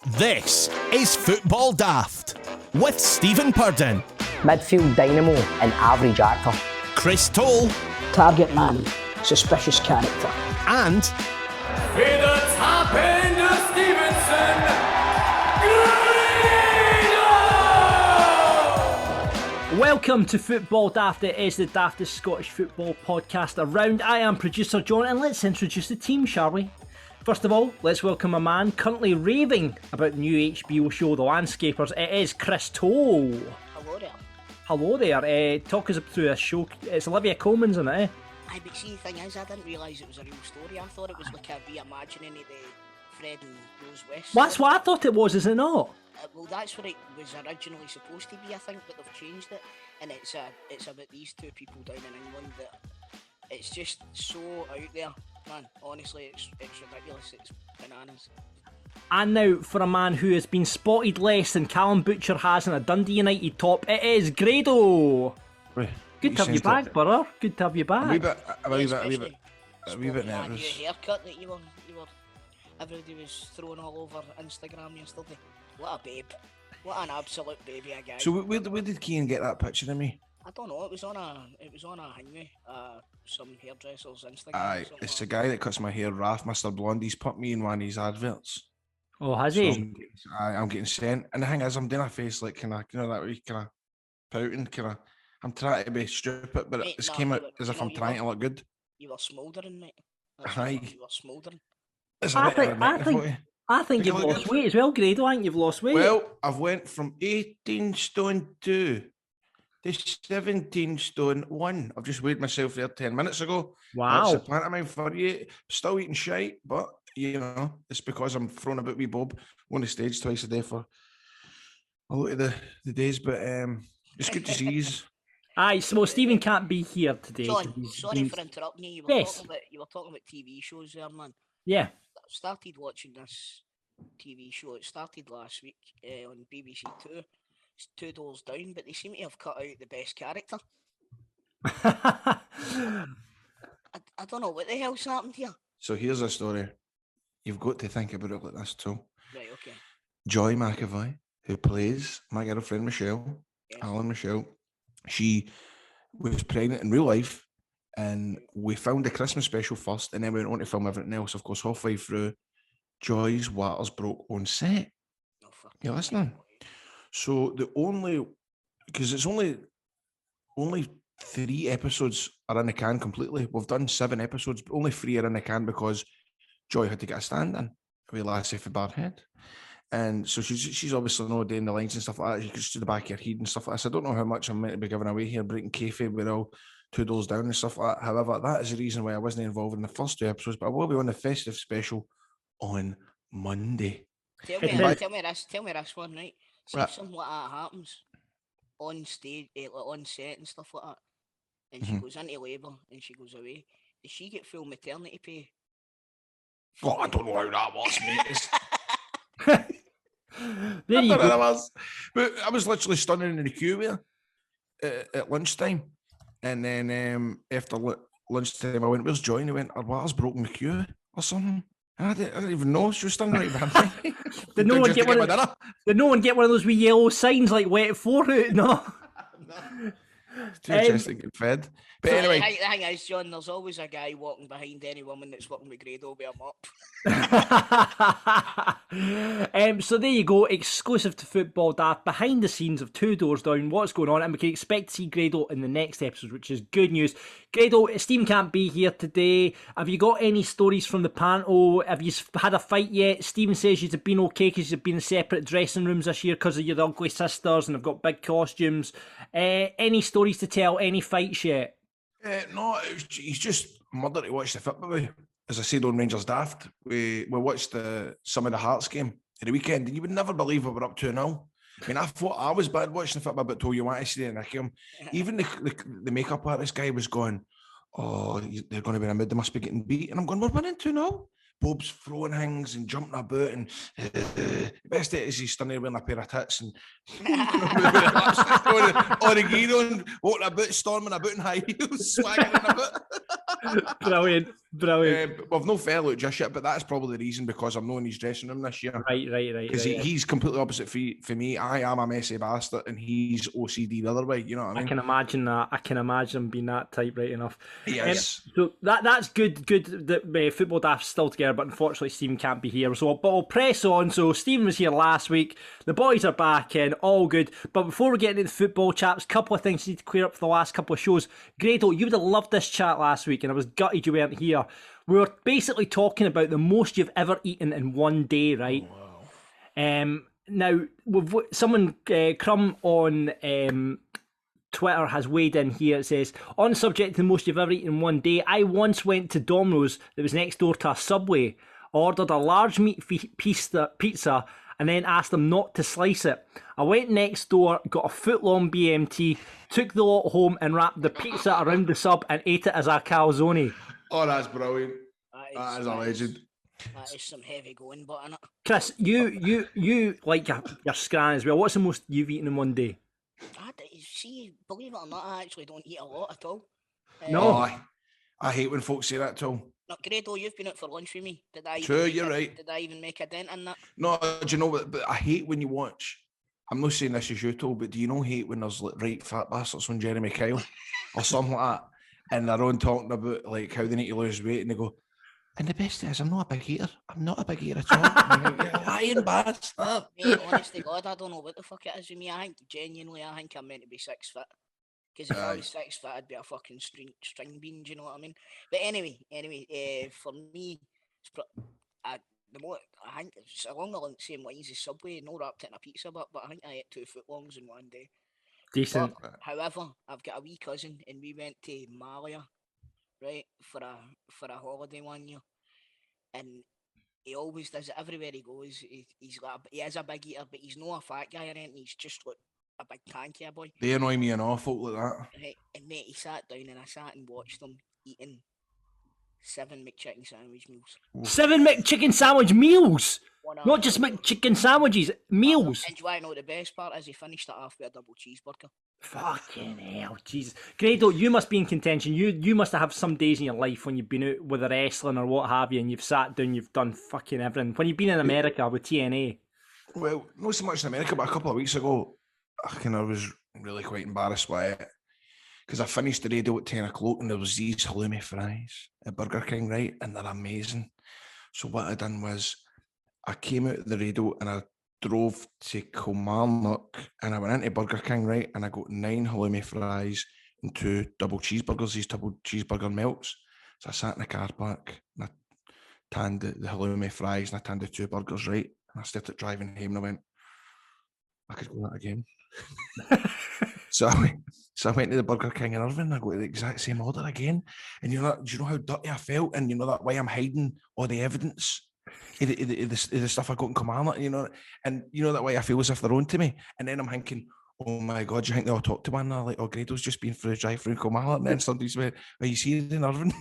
This is Football Daft with Stephen Purden, midfield dynamo and average actor, Chris Toll, target man, suspicious character, and with the top end of Stevenson, Grado! Welcome to Football Daft. It is the daftest Scottish football podcast around. I am producer John, and let's introduce the team, shall we? First of all, let's welcome a man currently raving about the new HBO show, The Landscapers. It is Chris Toll. Hello there. Hello there. Talk us through this show. It's Olivia Colman's in it, eh? Aye, but see, the thing is, I didn't realise it was a real story. I thought it was like a reimagining of the Fred and Rose West. Well, that's what I thought it was, is it not? Well, that's what it was originally supposed to be, I think, but they've changed it, and it's about these two people down in England that it's just so out there, man. Honestly, it's ridiculous. It's bananas. And now, for a man who has been spotted less than Callum Butcher has in a Dundee United top, it is Grado. Right. Good to have you back, brother. Good to have you back. A wee bit Your nervous. haircut that you were. Everybody was throwing all over Instagram yesterday. What a babe! What an absolute baby, a guy. So where did Keane get that picture of me? I don't know. It was on a hangway, some hairdresser's Instagram. Aye, it's the guy that cuts my hair, Raf, Mr. Blonde. He's put me in one of his adverts. Oh, has So he? I'm getting sent, and the thing is, I'm doing a face like that way, pouting, I'm trying to be stupid, but Mate, it's no, came out you were- as if you know, I'm you trying were- to look good. You were smouldering, mate. That's Aye. what you were smouldering. It's I a bit of a think Think you've I look lost good? weight as well, Grado. I think you've lost weight. Well, I've went from 18 stone 2 to 17 stone 1. I've just weighed myself there 10 minutes ago. Wow. That's a pantomime for you. Still eating shite, but, it's because I'm throwing about wee Bob on the stage twice a day for a lot of the days. But it's good to see you. Aye, so Stephen can't be here today. John, 'cause he's sorry been- for interrupting you. Yes. You were talking about TV shows there, man. Yeah. I started watching this TV show. It started last week on BBC Two. It's Two Doors Down, but they seem to have cut out the best character. I don't know what the hell's happened here. So here's a story. You've got to think about it like this too. Right, okay. Joy McAvoy, who plays my girlfriend Michelle, Yes. Alan Michelle, she was pregnant in real life, and we filmed the Christmas special first, and then we went on to film everything else. Of course, halfway through, Joy's waters broke on set. No, fuck. You listening? So because it's only 3 episodes are in the can completely. We've done 7 episodes, but only 3 are in the can because Joy had to get a stand in with Lassie for Barhead. And so she's obviously not doing the lines and stuff like that. She goes to the back of her head and stuff like this. I don't know how much I'm meant to be giving away here, breaking kayfabe with all 2 doors down and stuff like that. However, that is the reason why I wasn't involved in the first 2 episodes, but I will be on the festive special on Monday. Tell It me this one, right? See Right. if something like that happens on stage, like on set and stuff like that, and she Mhm. goes into labour and she goes away. Does she get full maternity pay? Oh, I don't know how that works, mate. There you go. But I was literally standing in the queue with her at lunchtime. And then after lunchtime, I went, "Where's Joy?" And he went, "Her water's broken the queue or something." And I didn't even know. She was standing right behind me. Did no one Just get to one my of, dinner. did no one get one of those wee yellow signs like wet for it? No. Too interesting to get fed. But anyway, The thing is, John, there's always a guy walking behind any woman that's working with Grado with a mop. So there you go, exclusive to Football Daft, behind the scenes of 2 Doors Down, what's going on, and we can expect to see Grado in the next episode, which is good news. Grado, Stephen can't be here today. Have you got any stories from the panto? Have you had a fight yet? Stephen says you've been okay because you've been in separate dressing rooms this year because of your ugly sisters and have got big costumes. Any stories to tell? Any fights yet? no, he's just murder to watch the football with. As I said on Rangers Daft, we watched some of the Hearts game at the weekend, and you would never believe what we're up to now. I mean, I thought I was bad watching the football, but told you want to see the nick him. Even the makeup artist guy was going, "Oh, they're going to be in a mood. They must be getting beat." And I'm going, "We're winning 2-0." Bob's throwing things and jumping about, and the best bit is he's standing there wearing a pair of tits and Oregano and walking about, storming about in high heels, swaggering about. Brilliant. Brilliant. We've no fair look just yet, but that's probably the reason, because I'm not in his dressing room this year. Right. Because he's completely opposite for me. I am a messy bastard, and he's OCD the other way. You know what I mean? I can imagine that. I can imagine being that type, right enough. Yes. So that's good. Good that Football Daft's still together, but unfortunately Stephen can't be here. So, but we'll press on. So Stephen was here last week. The boys are back in, all good. But before we get into the football, chaps, couple of things I need to clear up for the last couple of shows. Grado, you would have loved this chat last week, and I was gutted you weren't here. We were basically talking about the most you've ever eaten in one day, right? Oh, wow. Now, someone, Crumb on Twitter has weighed in here. It says, on the subject of the most you've ever eaten in one day, I once went to Domino's that was next door to a Subway, ordered a large meat pizza, and then asked them not to slice it. I went next door, got a foot-long BMT, took the lot home and wrapped the pizza around the sub and ate it as a calzone. Oh, that's brilliant. That is a legend. That is some heavy going, but innit? Chris, you like your scran as well. What's the most you've eaten in one day? See, believe it or not, I actually don't eat a lot at all. No. I hate when folks say that too. No, Grado, you've been out for lunch with me. True, you're right. Did I even make a dent in that? No, do you know what? But I hate when you watch. I'm not saying this is you too, but do you know hate when there's like right fat bastards on Jeremy Kyle or something like that, and they're on talking about like how they need to lose weight, and they go, and the best is I'm not a big eater. I'm not a big eater at all. I'm like, you're lying bastard. Mate, honestly, God, I don't know what the fuck it is with me. I think I'm meant to be 6 foot. Because if I was 6 foot, I'd be a fucking string bean. Do you know what I mean? But anyway, for me, I think it's along the same lines as Subway. No wrapped it in a pizza, but I think I ate 2 footlongs in one day. Decent. But, however, I've got a wee cousin, and we went to Malia, right, for a holiday one year, and he always does it everywhere he goes. He is a big eater, but he's not a fat guy or anything. He's just like a big tanky boy. They annoy me enough, folk like that. Right, and mate, he sat down and I sat and watched them eating 7 McChicken sandwich meals. 7 McChicken sandwich meals? Not just McChicken sandwiches, meals. And do you want to know what the best part is? He finished it off with a double cheeseburger. Fucking hell, Jesus. Grado, you must be in contention. You must have some days in your life when you've been out with a wrestling or what have you, and you've sat down, you've done fucking everything. When you've been in America with TNA. Well, not so much in America, but a couple of weeks ago, I was really quite embarrassed by it. Because I finished the radio at 10 o'clock and there was these halloumi fries at Burger King, right? And they're amazing. So what I done was I came out of the radio and I drove to Kilmarnock and I went into Burger King, right? And I got 9 halloumi fries and 2 double cheeseburgers, these double cheeseburger melts. So I sat in the car park and I tanned the halloumi fries and I tanned the 2 burgers, right? And I started driving home and I went, I could go that again. So I went to the Burger King in Irvine and I got the exact same order again. And do you know how dirty I felt? And you know that way I'm hiding all the evidence of the stuff I got in Kilmarnock, you know? And you know that way I feel as if they're on to me. And then I'm thinking, oh my God, you think they'll talk to one? And they're like, oh, Grado's just been for a drive through Kilmarnock. And then somebody's like, are you seeing in Irvine?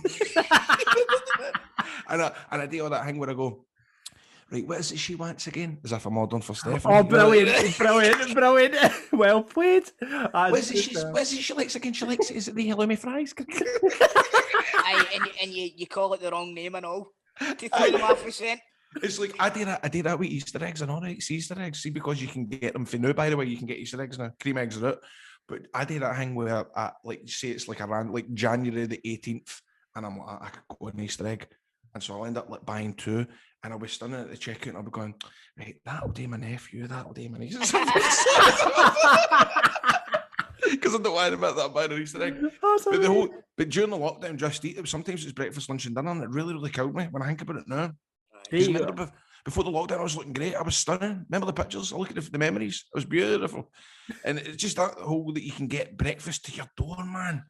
and I do all that thing where I go, right, what is it she wants again? As if I'm all done for Stephanie. Oh, brilliant, brilliant. Well played. What is it she likes again? She likes, is it the halloumi fries? and you call it the wrong name and all. To throw them off the scent. It's like, I did that with Easter eggs and all right. It's Easter eggs. See, because you can get them for now, by the way, you can get Easter eggs now. Cream eggs are out. But I did that thing where I like, say it's like around like January the 18th, and I'm like, I could go an Easter egg. And so I'll end up like buying 2. And I'll be standing at the checkout and I'll be going, right, that'll do my nephew, that'll do my niece. Because I don't want to admit that I'm buying an Easter egg. But during the lockdown, Just Eat, sometimes it's breakfast, lunch and dinner, and it really, really killed me when I think about it now. Remember, before the lockdown, I was looking great. I was stunning. Remember the pictures? I look at the memories. It was beautiful. And it's just that whole that you can get breakfast to your door, man.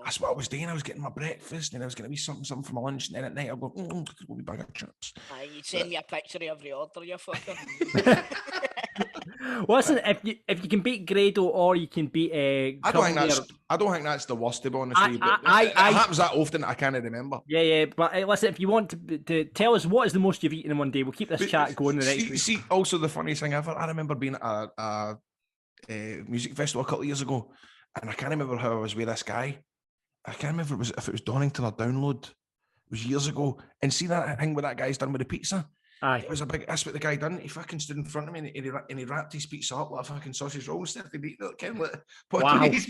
That's what I was doing. I was getting my breakfast, and I was going to be something for my lunch, and then at night I'll go, we'll be bag of chips. You'd send me a picture of every order, you fucker. Listen, if you can beat Grado or you can beat I don't think that's the worst, to be honest with you. But it happens that often that I can't remember. Yeah. But listen, if you want to tell us what is the most you've eaten in one day, we'll keep this chat going the next week. See, also the funniest thing ever, I remember being at a music festival a couple of years ago, and I can't remember how I was with this guy. I can't remember if it was Donington or Download. was years ago, and see that thing what that guy's done with the pizza. Aye. It was that's what the guy done. He fucking stood in front of me and he wrapped his pizza up like a fucking sausage roll and started eating it, kind of like Wow. his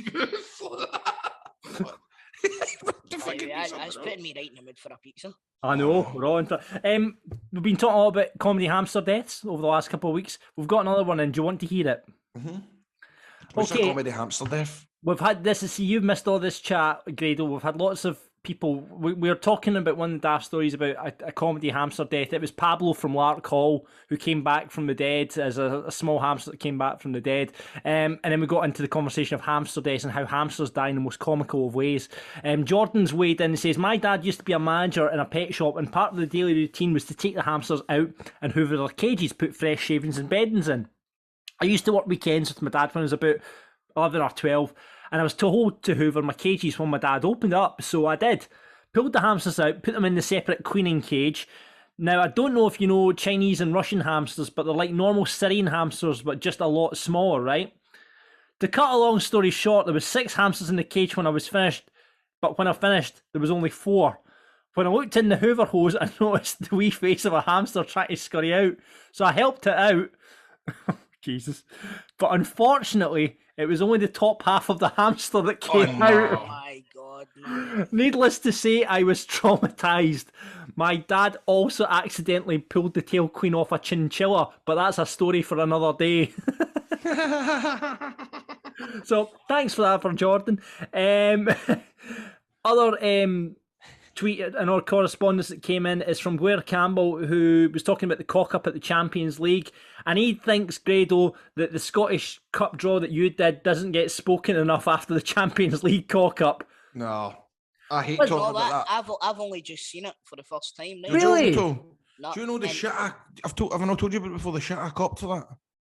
That's putting me right in the mood for a pizza. I know, we're all into it. We've been talking all about comedy hamster deaths over the last couple of weeks. We've got another one in. Do you want to hear it? Mm-hmm. What's a comedy hamster death? We've had this. See, you've missed all this chat, Grado. We've had lots of people. We were talking about one of the daft stories about a comedy hamster death. It was Pablo from Lark Hall who came back from the dead as a small hamster that came back from the dead. And then we got into the conversation of hamster deaths and how hamsters die in the most comical of ways. Jordan's weighed in and says, my dad used to be a manager in a pet shop, and part of the daily routine was to take the hamsters out and hoover their cages, put fresh shavings and beddings in. I used to work weekends with my dad when I was about 11 or 12, and I was told to hoover my cages when my dad opened up, so I did. Pulled the hamsters out, put them in the separate queening cage. Now, I don't know if you know Chinese and Russian hamsters, but they're like normal Syrian hamsters, but just a lot smaller, right? To cut a long story short, there was 6 hamsters in the cage when I was finished, but when I finished, there was only 4. When I looked in the hoover hose, I noticed the wee face of a hamster trying to scurry out, so I helped it out. Jesus. But unfortunately, it was only the top half of the hamster that came out. Oh my God. No. Needless to say, I was traumatised. My dad also accidentally pulled the tail queen off a chinchilla, but that's a story for another day. So, thanks for that, for Jordan. Other tweet and our correspondence that came in is from Blair Campbell, who was talking about the cock-up at the Champions League, and he thinks, Grado, that the Scottish Cup draw that you did doesn't get spoken enough after the Champions League cock-up. No. I hate No, talking about that. I've only just seen it for the first time. Now. Really? Do No, you know the shit have I not told you about before the shit I copped for that?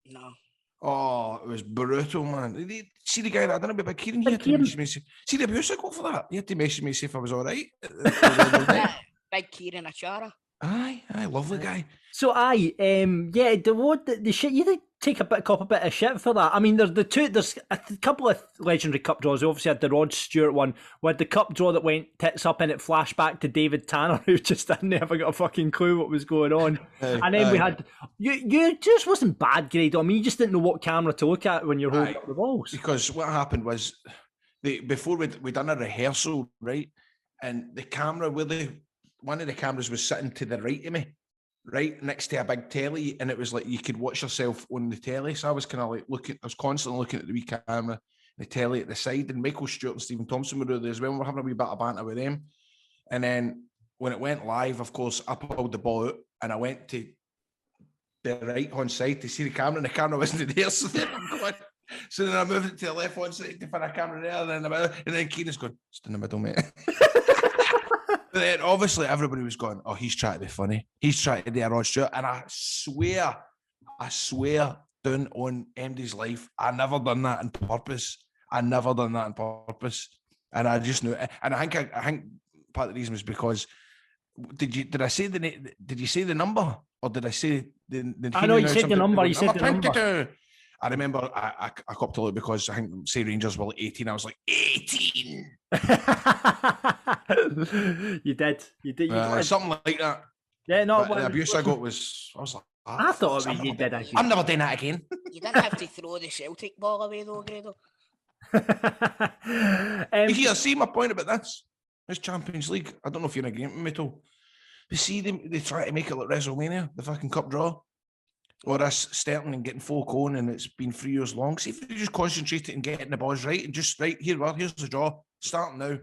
No. Oh, it was brutal, man. See the guy that I done about Kieran? He had to Kieran? message me. See the abuse I got for that? He had to message me see if I was all right. Big Kieran Achara. Aye, love the guy. So the shit, you did take a bit of shit for that. I mean, there's a couple of legendary cup draws. We obviously had the Rod Stewart one, we had the cup draw that went tits up and it flashed back to David Tanner, who just never got a fucking clue what was going on. And then we had, you just wasn't bad, Grado. I mean, you just didn't know what camera to look at when you're holding up the balls. Because what happened was, before we done a rehearsal, right, and the camera one of the cameras was sitting to the right of me, right next to a big telly, and it was like you could watch yourself on the telly. So I was kind of like I was constantly looking at the wee camera, the telly at the side, and Michael Stewart and Stephen Thompson were there as well. We were having a wee bit of banter with them. And then when it went live, of course, I pulled the ball out and I went to the right hand side to see the camera, and the camera wasn't there. So then I moved it to the left hand side to find a camera there, and then Keenan's going, "Just in the middle, mate." But then obviously everybody was going, "Oh, he's trying to be funny. He's trying to do a Rod Stewart." And I swear down on MD's life, I never done that on purpose. And I just knew it. And I think part of the reason was because did you say the number, or did I say the I know you said the number. You said the number. 22. I remember I copped a lot because I think say Rangers were like 18. I was like 18. You did. Something like that. Yeah, no. But the abuse I got was I was like, I thought you did. I'm never doing that again. You didn't have to throw the Celtic ball away though, Grado. You see my point about this Champions League. I don't know if you're in agreement with me at all. But see, they try to make it like WrestleMania, the fucking cup draw. Or us starting and getting folk on, and it's been 3 years long. See if you just concentrate it and getting the balls right, and just here's the draw, starting now.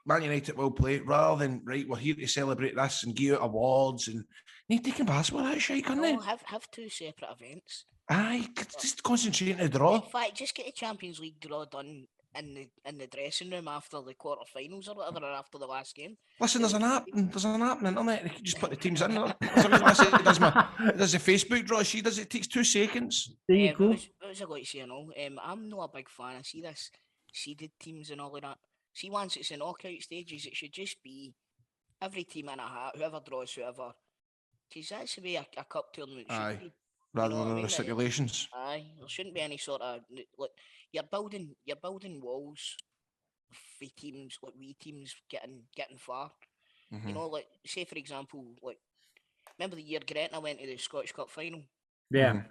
Man United will play, rather than we're here to celebrate this and give out awards, and you need to take basketball that shit, can't they? Have 2 separate events. Aye, just concentrate on the draw. In fact, just get the Champions League draw done in the dressing room after the quarterfinals or whatever, or after the last game. Listen, there's an app on the internet. They can just put the teams in there. It does a Facebook draw. She does it. Takes 2 seconds. There you go. What was I going to say? I'm not a big fan. I see this seeded teams and all of that. See, once it's in knockout stages, it should just be every team in a hat, whoever draws whoever. Because that's the way a cup tournament should be. Rather than the stipulations. Aye, there shouldn't be any sort of like you're building walls for teams, like wee teams getting far. You know, like, say for example, like, remember the year Gretna went to the Scottish Cup final, Yeah.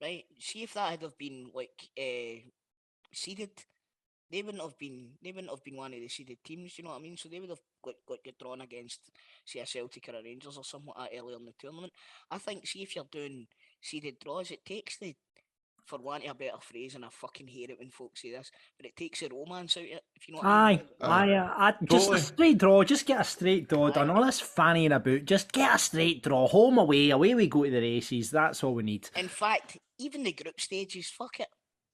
right? See if that had have been like seeded, they wouldn't have been one of the seeded teams. You know what I mean? So they would have got drawn against, say, a Celtic or a Rangers or something like that earlier in the tournament. I think, see, if you're doing seeded draws, it takes the, for want of a better phrase, and I fucking hate it when folks say this, but it takes the romance out of it, if you know what I mean. Just Totally. a straight draw. Just get a straight draw done. All this fannying about. Just get a straight draw. Home away we go to the races. That's all we need. In fact, even the group stages, fuck it.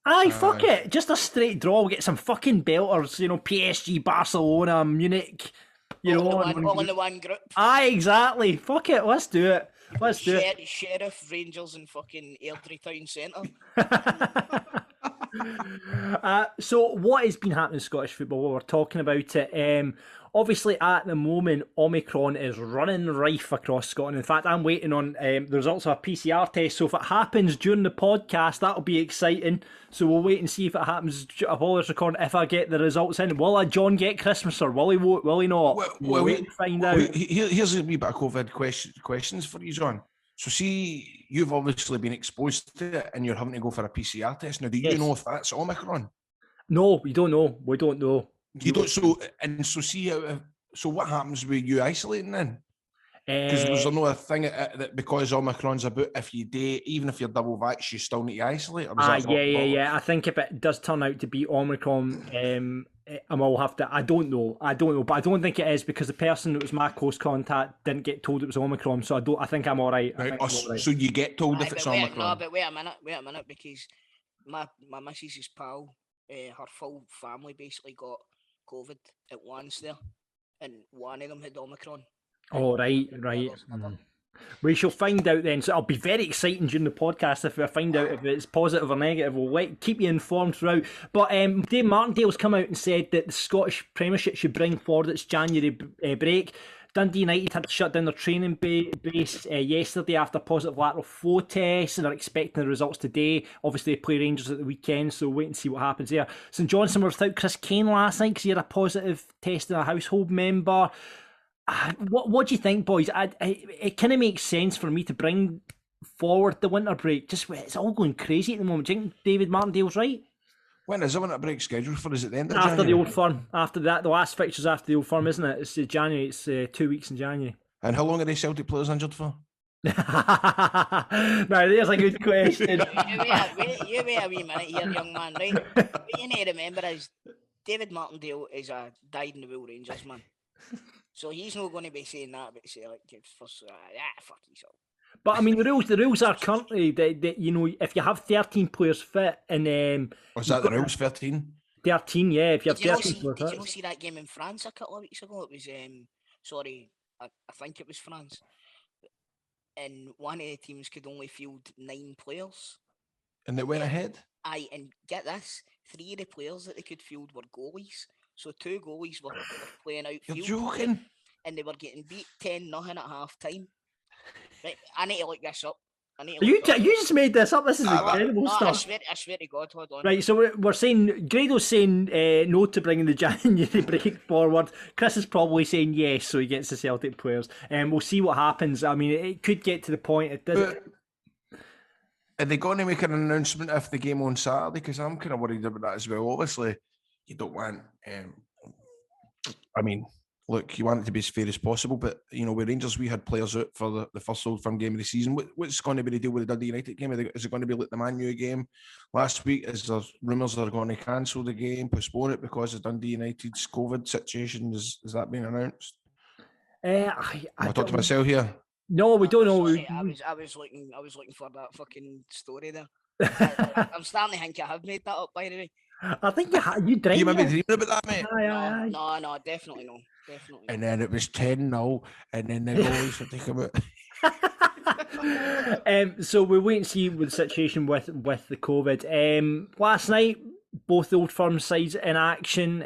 Aye, fuck it. Just a straight draw. We'll get some fucking belters. You know, PSG, Barcelona, Munich. You all know, in the one group. Aye, exactly. Fuck it. Let's do it. Let's do it. Sheriff, Rangers, and fucking Airdrie Town Centre. So what has been happening in Scottish football? Well, we're talking about it. Obviously, at the moment, Omicron is running rife across Scotland. In fact, I'm waiting on the results of a PCR test. So if it happens during the podcast, that'll be exciting. So we'll wait and see if it happens while it's recording. If I get the results in, will John get Christmas or will he vote? Will he not? We'll wait and find out. Here's a wee bit of COVID questions for you, John. So see, you've obviously been exposed to it and you're having to go for a PCR test. Now, do you know if that's Omicron? No, we don't know. We don't know. You don't. So see, so what happens with you isolating then? Because there's another thing that because Omicron's about, if you do, even if you're double vaxxed, you still need to isolate. Yeah. I think if it does turn out to be Omicron, I will have to. I don't know, but I don't think it is because the person that was my close contact didn't get told it was Omicron. So I think I'm all right. So you get told if it's Omicron. No, but wait a minute, because my missus's pal, her full family basically got COVID at once there, and one of them had Omicron. Oh, right. We shall find out then. So it'll be very exciting during the podcast if we find out if it's positive or negative. We'll keep you informed throughout. But Dave Martindale's come out and said that the Scottish Premiership should bring forward its January break. Dundee United had to shut down their training base yesterday after a positive lateral flow test, and they're expecting the results today. Obviously, they play Rangers at the weekend, so wait and see what happens there. St Johnstone were without Chris Kane last night because he had a positive test in a household member. What do you think, boys? It kind of makes sense for me to bring forward the winter break. Just it's all going crazy at the moment. Do you think David Martindale's right? When is the winter break scheduled for? Is it the end of After January? the Old Firm. After that, the last fixture's after the Old Firm, isn't it? It's January. It's 2 weeks in January. And how long are these Celtic players injured for? Now, there's a good question. You wait a wee minute here, young man, right? What you need to remember is David Martindale is a dyed-in-the-wool Rangers man. So he's not going to be saying that about Celtic first. Fuck yourself. But I mean, the rules are currently that you know, if you have 13 players fit and Was that the rules? 13? 13, yeah. If you have 13 players did fit. you see that game in France a couple of weeks ago? It was I think it was France, and one of the teams could only field 9 players. And they went ahead? Aye, and get this, 3 of the players that they could field were goalies. So 2 goalies were playing outfield. You're joking? And they were getting beat 10-0 at half time. Right, I need to look this up. You just made this up. This is incredible no, stuff. I swear to God, hold on. Right, so we're saying Grado's saying no to bringing the January break forward. Chris is probably saying yes, so he gets the Celtic players. And we'll see what happens. I mean, it could get to the point it doesn't. Are they going to make an announcement if the game on Saturday? Because I'm kind of worried about that as well. Obviously, you don't want. I mean, look, you want it to be as fair as possible, but you know, with Rangers, we had players out for the first Old Firm game of the season. What's going to be the deal with the Dundee United game? Is it going to be like the Man U game last week? Is there rumours they're going to cancel the game, postpone it because of Dundee United's COVID situation? Is that being announced? I talk to myself here. No, we don't know. I was looking for that fucking story there. I'm starting to think I have made that up, by the way. I think you drank. You maybe dreaming about that, mate? No, definitely no. Definitely. And then it was 10-0, and then the goalies had to come out. So we'll wait and see with the situation with the COVID. Last night, both the Old Firm sides in action.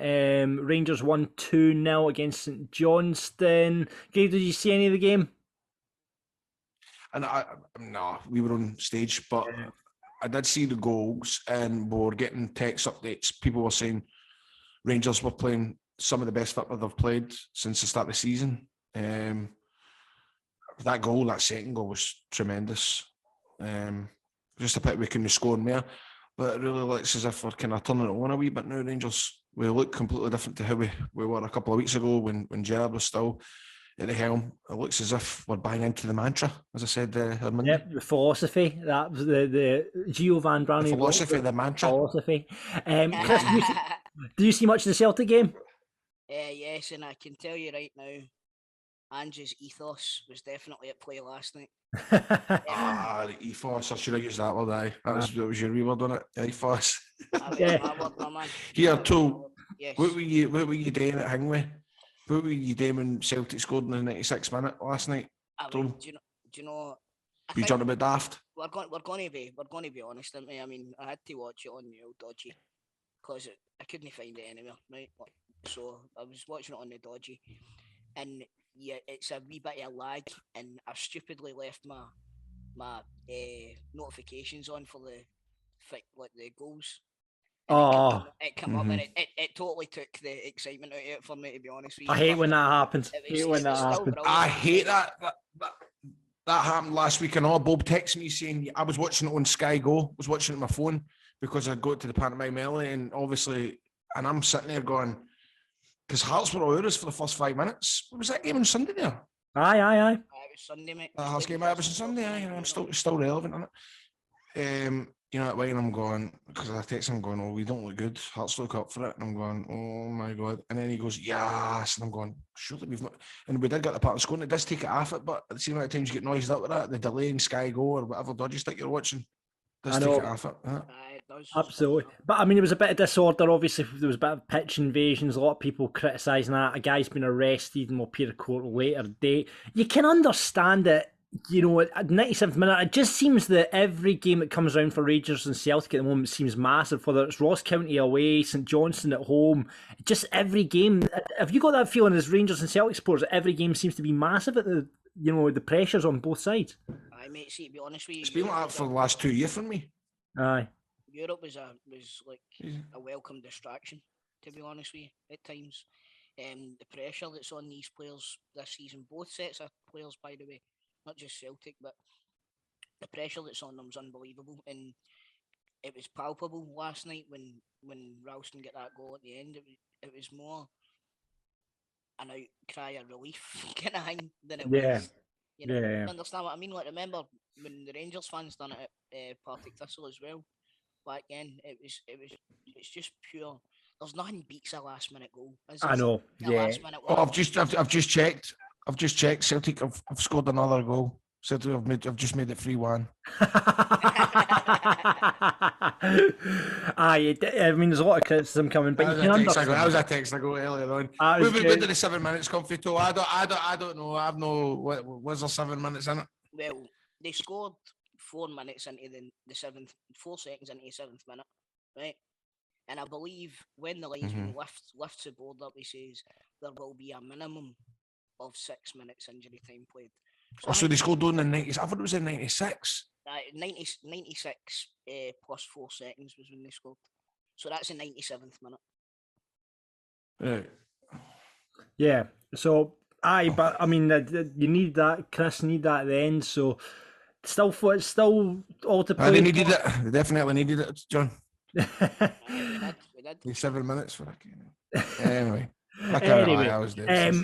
Rangers won 2-0 against St Johnstone. Gabe, did you see any of the game? And no, we were on stage, but I did see the goals, and we were getting text updates. People were saying Rangers were playing some of the best football they've played since the start of the season. That goal, that second goal, was tremendous. Just a pity we couldn't score more, but it really looks as if we're kind of turning it on a wee bit now, Rangers. We look completely different to how we were a couple of weeks ago when Gerrard was still at the helm. It looks as if we're buying into the mantra, as I said on Monday. Yep, the philosophy. That was the Gio Van Brani. The philosophy, the mantra. Philosophy. Chris, do you see much of the Celtic game? Yes, and I can tell you right now, Ange's ethos was definitely at play last night. The ethos. I should have used that word. That was your wee word, wasn't it? Ethos. My word, my man. Here, too. Yes. What were you doing at Hingway? What were you doing when Celtic scored in the 96th minute last night? Do you know? You jumped a bit daft. We're going to be honest, aren't we? I mean, I had to watch it on the old dodgy because I couldn't find it anywhere, right? So I was watching it on the dodgy, and yeah, it's a wee bit of lag, and I've stupidly left my notifications on for the goals. And it came up, and it totally took the excitement out of it for me, to be honest with you. I hate when that happens. I hate that. That happened last week, and all Bob texted me saying I was watching it on Sky Go. Was watching it on my phone because I got to the pantomime early, and obviously, and I'm sitting there going, because Hearts were all ours for the first 5 minutes. What was that game on Sunday there? Aye. It was Sunday, mate. Hearts game, it was on Sunday. Aye, I'm still relevant on it. You know, that way, and I'm going, because I text him going, oh, we don't look good. Hearts look up for it. And I'm going, oh my God. And then he goes, yes. And I'm going, surely we've not. And we did get the part of scoring. It does take it off it, but at the same amount of times you get noised up with that, the delay in Sky Go or whatever dodgy stick you're watching, does take it off it. It does. Absolutely. But I mean, there was a bit of disorder. Obviously, there was a bit of pitch invasions. A lot of people criticising that. A guy's been arrested and will appear in court later date. You can understand it. You know, at 97th minute, it just seems that every game that comes around for Rangers and Celtic at the moment seems massive. Whether it's Ross County away, St Johnstone at home, just every game. Have you got that feeling as Rangers and Celtic supporters that every game seems to be massive at the pressures on both sides? Aye, mate. See, to be honest with you, It's been like that for the last 2 years for me. Aye. Europe was like a welcome distraction, to be honest with you, at times. The pressure that's on these players this season, both sets of players, by the way, not just Celtic, but the pressure that's on them is unbelievable, and it was palpable last night when Ralston got that goal at the end. It was more an outcry of relief kind of thing than it was. You know, Yeah. Understand what I mean? Like, remember when the Rangers fans done it at Partick Thistle as well back then? It's just pure. There's nothing beats a last minute goal. I know. Yeah. I've just checked. Celtic have scored another goal. Celtic I've just made it 3-1. Aye, I mean, there's a lot of criticism coming, but that was a text I got earlier on. Where did the 7 minutes come from? I don't know. I have no. Was there 7 minutes in it? Well, they scored 4 minutes into the 7th, 4 seconds into the 7th minute, right? And I believe when the linesman lifts the board up, he says there will be a minimum of 6 minutes injury time played. So they scored on the 90s. I thought it was in 96. 96 plus 4 seconds was when they scored. So that's the 97th minute. Right. Yeah. So, but I mean, you need that. Chris need that at the end. So, still all to play. They needed it. They definitely needed it, John. We did. 7 minutes for it. Anyway. I was dead.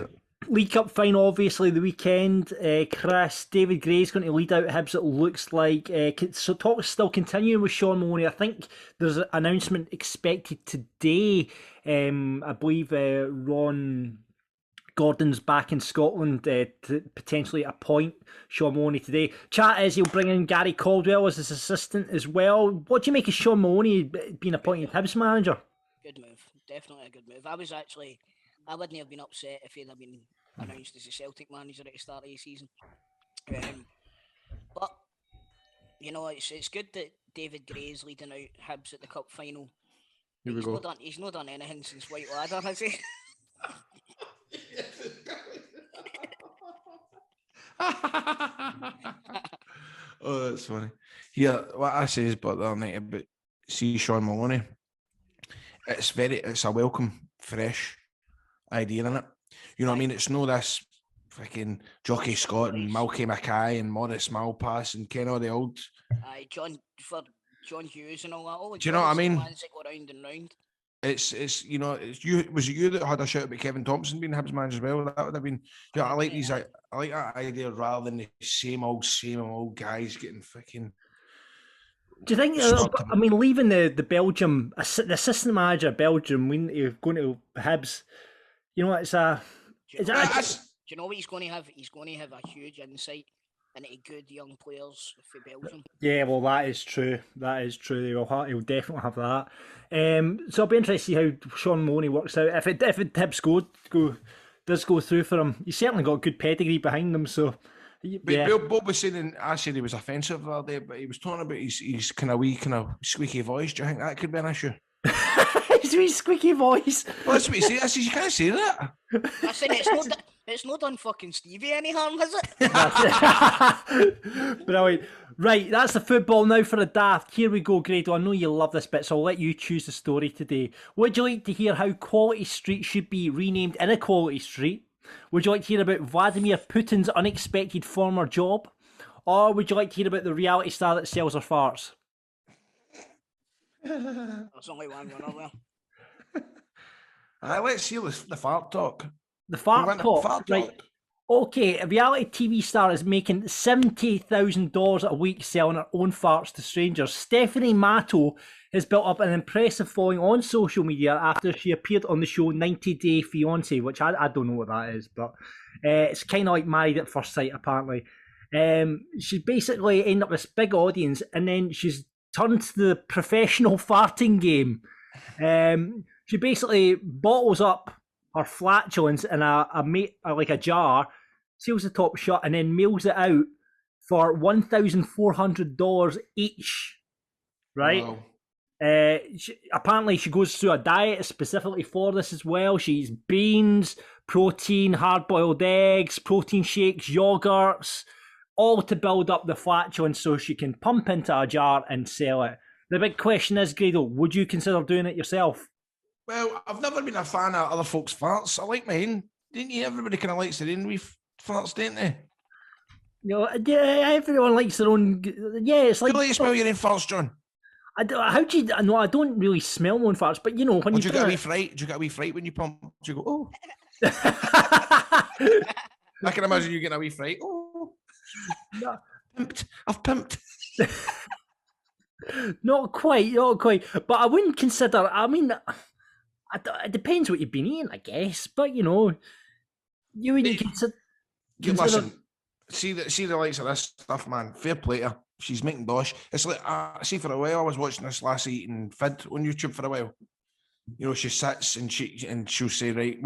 League Cup final, obviously, the weekend. Chris, David Gray's going to lead out Hibs, it looks like. So talk's still continuing with Sean Maloney. I think there's an announcement expected today. I believe Ron Gordon's back in Scotland to potentially appoint Sean Maloney today. Chat is he'll bring in Gary Caldwell as his assistant as well. What do you make of Sean Maloney being appointed Hibs manager? Good move. Definitely a good move. I wouldn't have been upset if he'd have been announced as a Celtic manager at the start of the season. But, you know, it's good that David Gray is leading out Hibs at the Cup final. He's not done anything since White Ladder, has he? Oh, that's funny. Yeah, what I say is, but the other night about see Sean Maloney, it's a welcome, fresh idea in it. You know what I mean? It's no this fucking Jockey Scott and Malky Mackay and Morris Malpass and Ken all the old. Aye, John Hughes and all that. All the Do you know what I mean? ones that go round and round. It's you know, it's you. Was it you that had a shout about Kevin Thompson being Hibs manager as well? That would have been. Yeah, I like these. I like that idea rather than the same old guys getting fucking. Do you think? I mean, leaving the Belgium, the assistant manager of Belgium, when you're going to Hibs, you know, it's a. Do you know what he's going to have? He's going to have a huge insight into good young players for Belgium. Yeah, well, that is true. That is true. He'll definitely have that. So I'll be interested to see how Sean Maloney works out. If Hibs does go through for him, he's certainly got good pedigree behind him. So. Yeah. Bob was saying, I said he was offensive the other day, but he was talking about his kind of squeaky voice. Do you think that could be an issue? His wee squeaky voice. Well, that's what he said. I said, you can't say that. I said, it's not done fucking Stevie any harm, has it? Brilliant. Right, that's the football now for a daft. Here we go, Grado. I know you love this bit, so I'll let you choose the story today. Would you like to hear how Quality Street should be renamed Inequality Street? Would you like to hear about Vladimir Putin's unexpected former job? Or would you like to hear about the reality star that sells her farts? There's only one winner there. Let's hear the fart talk. The fart talk? Right. Okay, a reality TV star is making $70,000 a week selling her own farts to strangers. Stephanie Matto has built up an impressive following on social media after she appeared on the show 90 Day Fiancé, which I don't know what that is, but it's kind of like Married at First Sight, apparently. She basically ended up with this big audience, and then she's turned to the professional farting game. She basically bottles up her flatulence in a jar, seals the top shut, and then mails it out for $1,400 each. Right? Wow. Apparently she goes through a diet specifically for this as well. She eats beans, protein, hard-boiled eggs, protein shakes, yogurts, all to build up the flatulence so she can pump into a jar and sell it. The big question is, Grado, would you consider doing it yourself? Well, I've never been a fan of other folks' farts. I like mine. Didn't you? Everybody kind of likes their own wee farts, don't they? You know, yeah, everyone likes their own. Yeah, it's like. Do you like to smell your own farts, John? How do you? No, I don't really smell my own farts, but you know when do you get a wee fright? Do you get a wee fright when you pump? Do you go, oh? I can imagine you getting a wee fright. Oh, no. I've pimped. Not quite. But I wouldn't consider. I mean, it depends what you've been eating, I guess. But you know, you wouldn't consider. Listen, see the likes of this stuff, man. Fair play to her. She's making dosh. It's like, see, for a while, I was watching this lassie eating fid on YouTube for a while. You know, she sits and she'll say, right,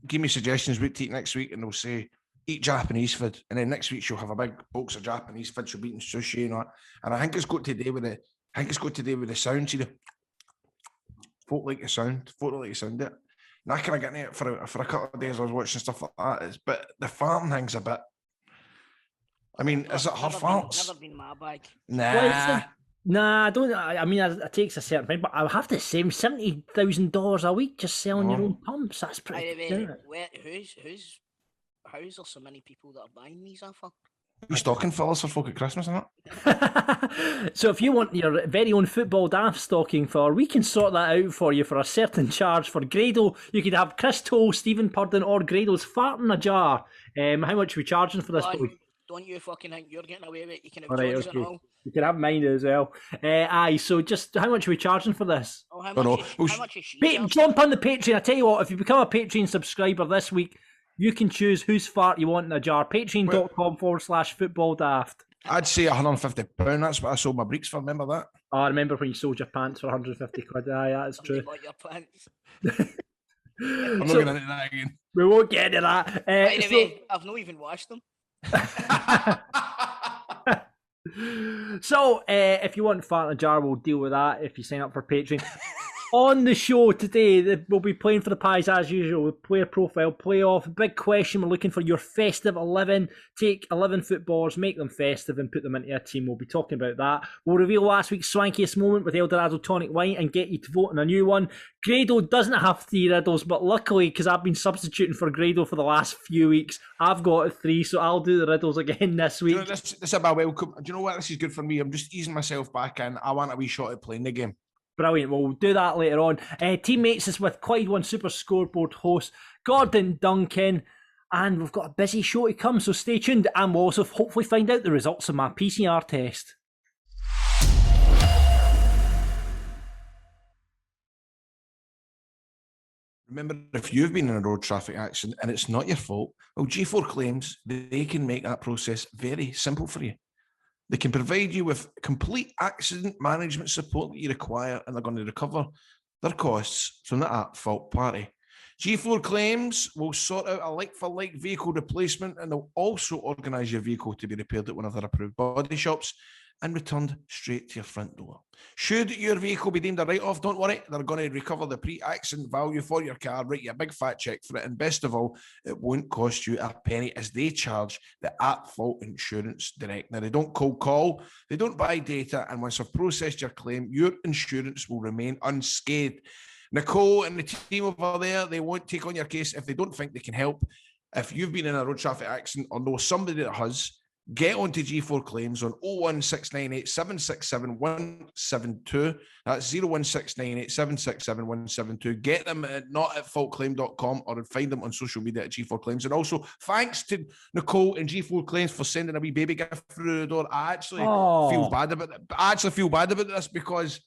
give me suggestions what to eat next week, and they'll say, eat Japanese food. And then next week she'll have a big box of Japanese food. She'll be eating sushi and all that. And I think it's got to do with the sound. See, the folk like the sound. Folk like the sound it. And I kind of get it for a couple of days. I was watching stuff like that. But the farm thing's a bit. I mean, is it her farts? Never been my bag. Nah, I don't. I mean, it takes a certain time, but I have to say, $70,000 a week just selling your own pumps. That's pretty good. How is there so many people that are buying these off her? You stocking fillers for folk at Christmas, isn't it? So if you want your very own football daft stocking filler, we can sort that out for you for a certain charge. For Grado, you could have Chris Toll, Stephen Purden, or Grado's fart in a jar. How much are we charging for this? Don't you fucking think you're getting away with it? You can have George's and all. You can have mine as well. So just how much are we charging for this? Oh, how much is she? Jump on the Patreon. I tell you what, if you become a Patreon subscriber this week, you can choose whose fart you want in a jar. Patreon.com/football daft. I'd say £150. That's what I sold my breeks for. Remember that? Oh, I remember when you sold your pants for 150 quid. Aye, that's true. Your pants. I'm not going into that again. We won't get into that. By the way, I've not even washed them. So, if you want fart in a jar, we'll deal with that if you sign up for Patreon. On the show today, we'll be playing for the Pies as usual. Player profile, playoff. Big question. We're looking for your festive 11. Take 11 footballers, make them festive, and put them into a team. We'll be talking about that. We'll reveal last week's swankiest moment with Eldorado Tonic Wine and get you to vote on a new one. Grado doesn't have 3 riddles, but luckily, because I've been substituting for Grado for the last few weeks, I've got 3, so I'll do the riddles again this week. Do you know, this is about welcome. Do you know what? This is good for me. I'm just easing myself back in. I want a wee shot at playing the game. Brilliant. Well, we'll do that later on. Teammates is with Clyde One Super Scoreboard host Gordon Duncan. And we've got a busy show to come, so stay tuned. And we'll also hopefully find out the results of my PCR test. Remember, if you've been in a road traffic accident and it's not your fault, well, G4 Claims, they can make that process very simple for you. They can provide you with complete accident management support that you require, and they're going to recover their costs from the at-fault party. G4 Claims will sort out a like-for-like vehicle replacement, and they'll also organise your vehicle to be repaired at one of their approved body shops and returned straight to your front door. Should your vehicle be deemed a write-off, don't worry, they're going to recover the pre-accident value for your car, write you a big fat check for it, and best of all, it won't cost you a penny as they charge the at-fault insurance direct. Now, they don't cold call, they don't buy data, and once I've processed your claim, your insurance will remain unscathed. Nicole and the team over there, they won't take on your case if they don't think they can help. If you've been in a road traffic accident or know somebody that has, get onto G4 Claims on 01698 767 172. That's 01698 767 172. Get them at notatfaultclaim.com or find them on social media at G4 Claims. And also, thanks to Nicole and G4 Claims for sending a wee baby gift through the door. I actually feel bad about it. I actually feel bad about this because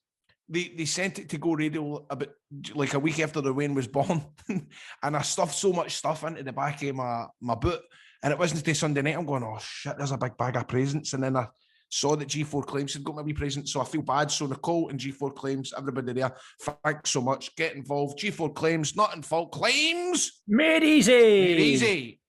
they sent it to Go Radio about like a week after the Wayne was born, and I stuffed so much stuff into the back of my boot. And it wasn't until Sunday night, I'm going, oh shit, there's a big bag of presents. And then I saw that G4 Claims had got my wee present, so I feel bad. So Nicole and G4 Claims, everybody there, thanks so much. Get involved. G4 Claims, not in fault. Claims made easy. Made easy.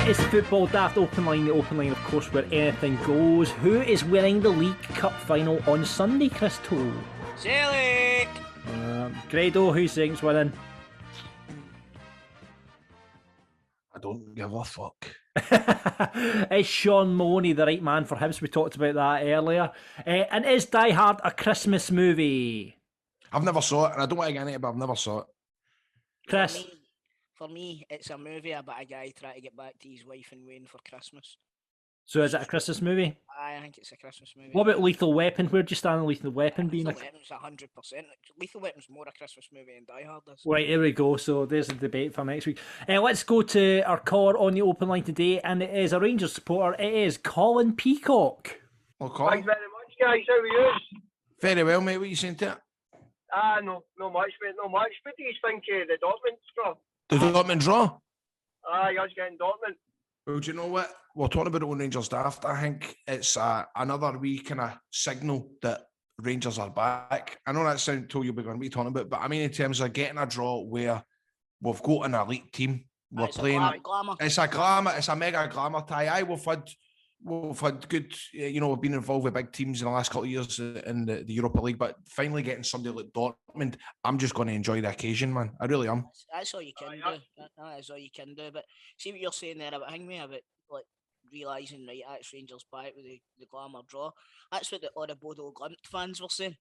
It's the Football Daft Open Line, the open line, of course, where anything goes. Who is winning the League Cup final on Sunday, Chris Toll? Celtic! Grado, who thinks winning? I don't give a fuck. Is Sean Maloney the right man for Hibs? We talked about that earlier. And is Die Hard a Christmas movie? I've never saw it, and I don't want to get into it, but I've never saw it. Chris? For me, it's a movie about a guy trying to get back to his wife and Wayne for Christmas. So is it a Christmas movie? I think it's a Christmas movie. What about Lethal Weapon? Where do you stand on Lethal Weapon being Lethal Weapon's 100%. Lethal Weapon's more a Christmas movie than Die Hard is. Right, here we go. So there's a debate for next week. Let's go to our caller on the open line today, and it is a Rangers supporter. It is Colin Peacock. Well, Colin. Thanks very much, guys. How are you? Very well, mate. What are you saying to it? No much, mate. No much. What do you think of the Dortmund draw? The Dortmund draw? I was getting Dortmund. Well, do you know what? We're talking about it on Rangers Daft. I think it's another wee kind of signal that Rangers are back. I know that sounds told you'll be going to be talking about, but I mean in terms of getting a draw where we've got an elite team. We're playing. Glamour. It's a glamour. It's a mega glamour tie. We've had good, we've been involved with big teams in the last couple of years in the Europa League, but finally getting somebody like Dortmund, I'm just going to enjoy the occasion, man. I really am. That's all you can do. That is all you can do. But see what you're saying there about about like realising, right, that's Rangers back with the glamour draw. That's what all the Bodo Glimt fans were saying.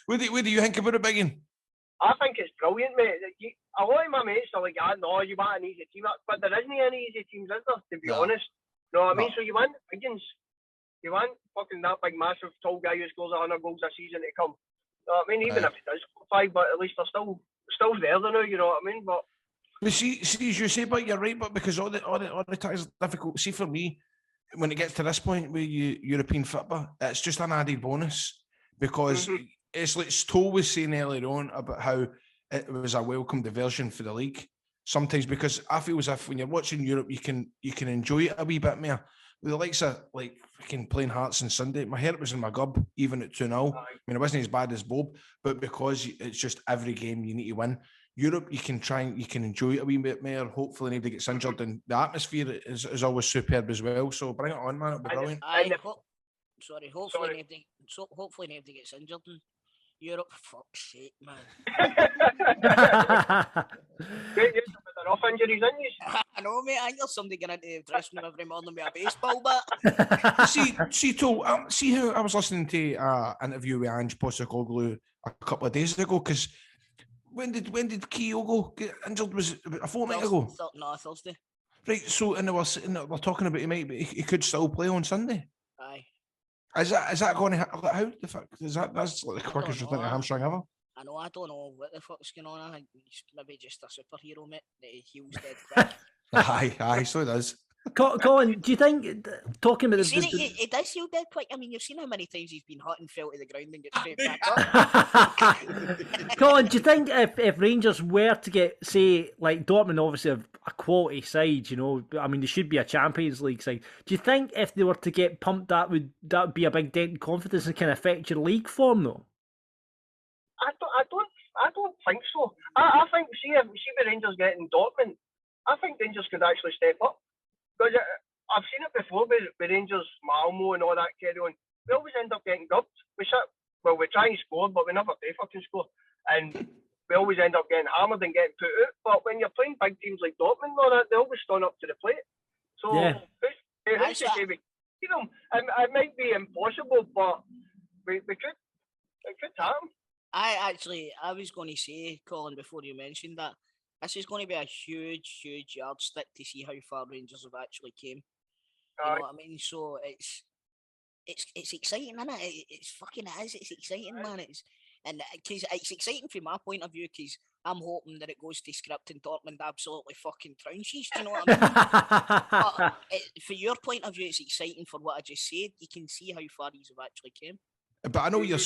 What do you think about it, Biggin? I think it's brilliant, mate. A lot of my mates are like, no, you want an easy team. But there isn't any easy teams, is there, to be honest? You know what I mean? So you want Higgins. You want fucking that big, massive, tall guy who scores 100 goals a season to come. You know what I mean? Even if he does score 5, but at least they're still there, now, you know what I mean? But see, as you say, but you're right, but because all the ties are difficult. See, for me, when it gets to this point with European football, it's just an added bonus because it's like Stoll was saying earlier on about how it was a welcome diversion for the league. Sometimes because I feel as if when you're watching Europe, you can enjoy it a wee bit more. with the likes of like freaking playing Hearts on Sunday, my heart was in my gob, even at 2-0. I mean, it wasn't as bad as Bauble, but because it's just every game you need to win. Europe, you can enjoy it a wee bit more. Hopefully, nobody gets injured, and the atmosphere is always superb as well. So bring it on, man! It'll be brilliant. Hopefully nobody gets injured in Europe. For fuck's sake, man. Enough injuries, aren't you? I know, mate. I think there's somebody going into the dressing room every morning with a baseball bat. See how I was listening to an interview with Ange Postecoglou a couple of days ago, because when did Kyogo get injured? Was it a fortnight ago? No, Thursday. Right, so and they were talking about he could still play on Sunday. Aye. Is that going to how the fuck is that? That's like the quickest return to hamstring ever. I know, I don't know what the fuck's going on. I think he's maybe just a superhero, mate, that he heals dead quick. Aye, so it is. Colin, do you think, talking about he does heal dead quick? I mean, you've seen how many times he's been hit and fell to the ground and get straight back up. Colin, do you think if Rangers were to get, say, like Dortmund obviously have a quality side, you know, I mean, they should be a Champions League side. Do you think if they were to get pumped, that would be a big dent in confidence and kind of affect your league form, though? I don't think so. I think see the Rangers getting Dortmund, I think Rangers could actually step up. Because I've seen it before with Rangers, Malmo and all that carry on. We always end up getting gubbed. We try and score, but we never do fucking score. And we always end up getting hammered and getting put out. But when you're playing big teams like Dortmund and all that, they always stand up to the plate. So who's to say we see them? It might be impossible, but we could. It could happen. I was going to say, Colin, before you mentioned that, this is going to be a huge yardstick to see how far Rangers have actually came. You know what I mean? So it's exciting, isn't it? It's exciting, man. Because it's exciting from my point of view, because I'm hoping that it goes to script and Dortmund absolutely fucking trounces. Do you know what I mean? But for your point of view, it's exciting for what I just said. You can see how far these have actually came. But I know what you're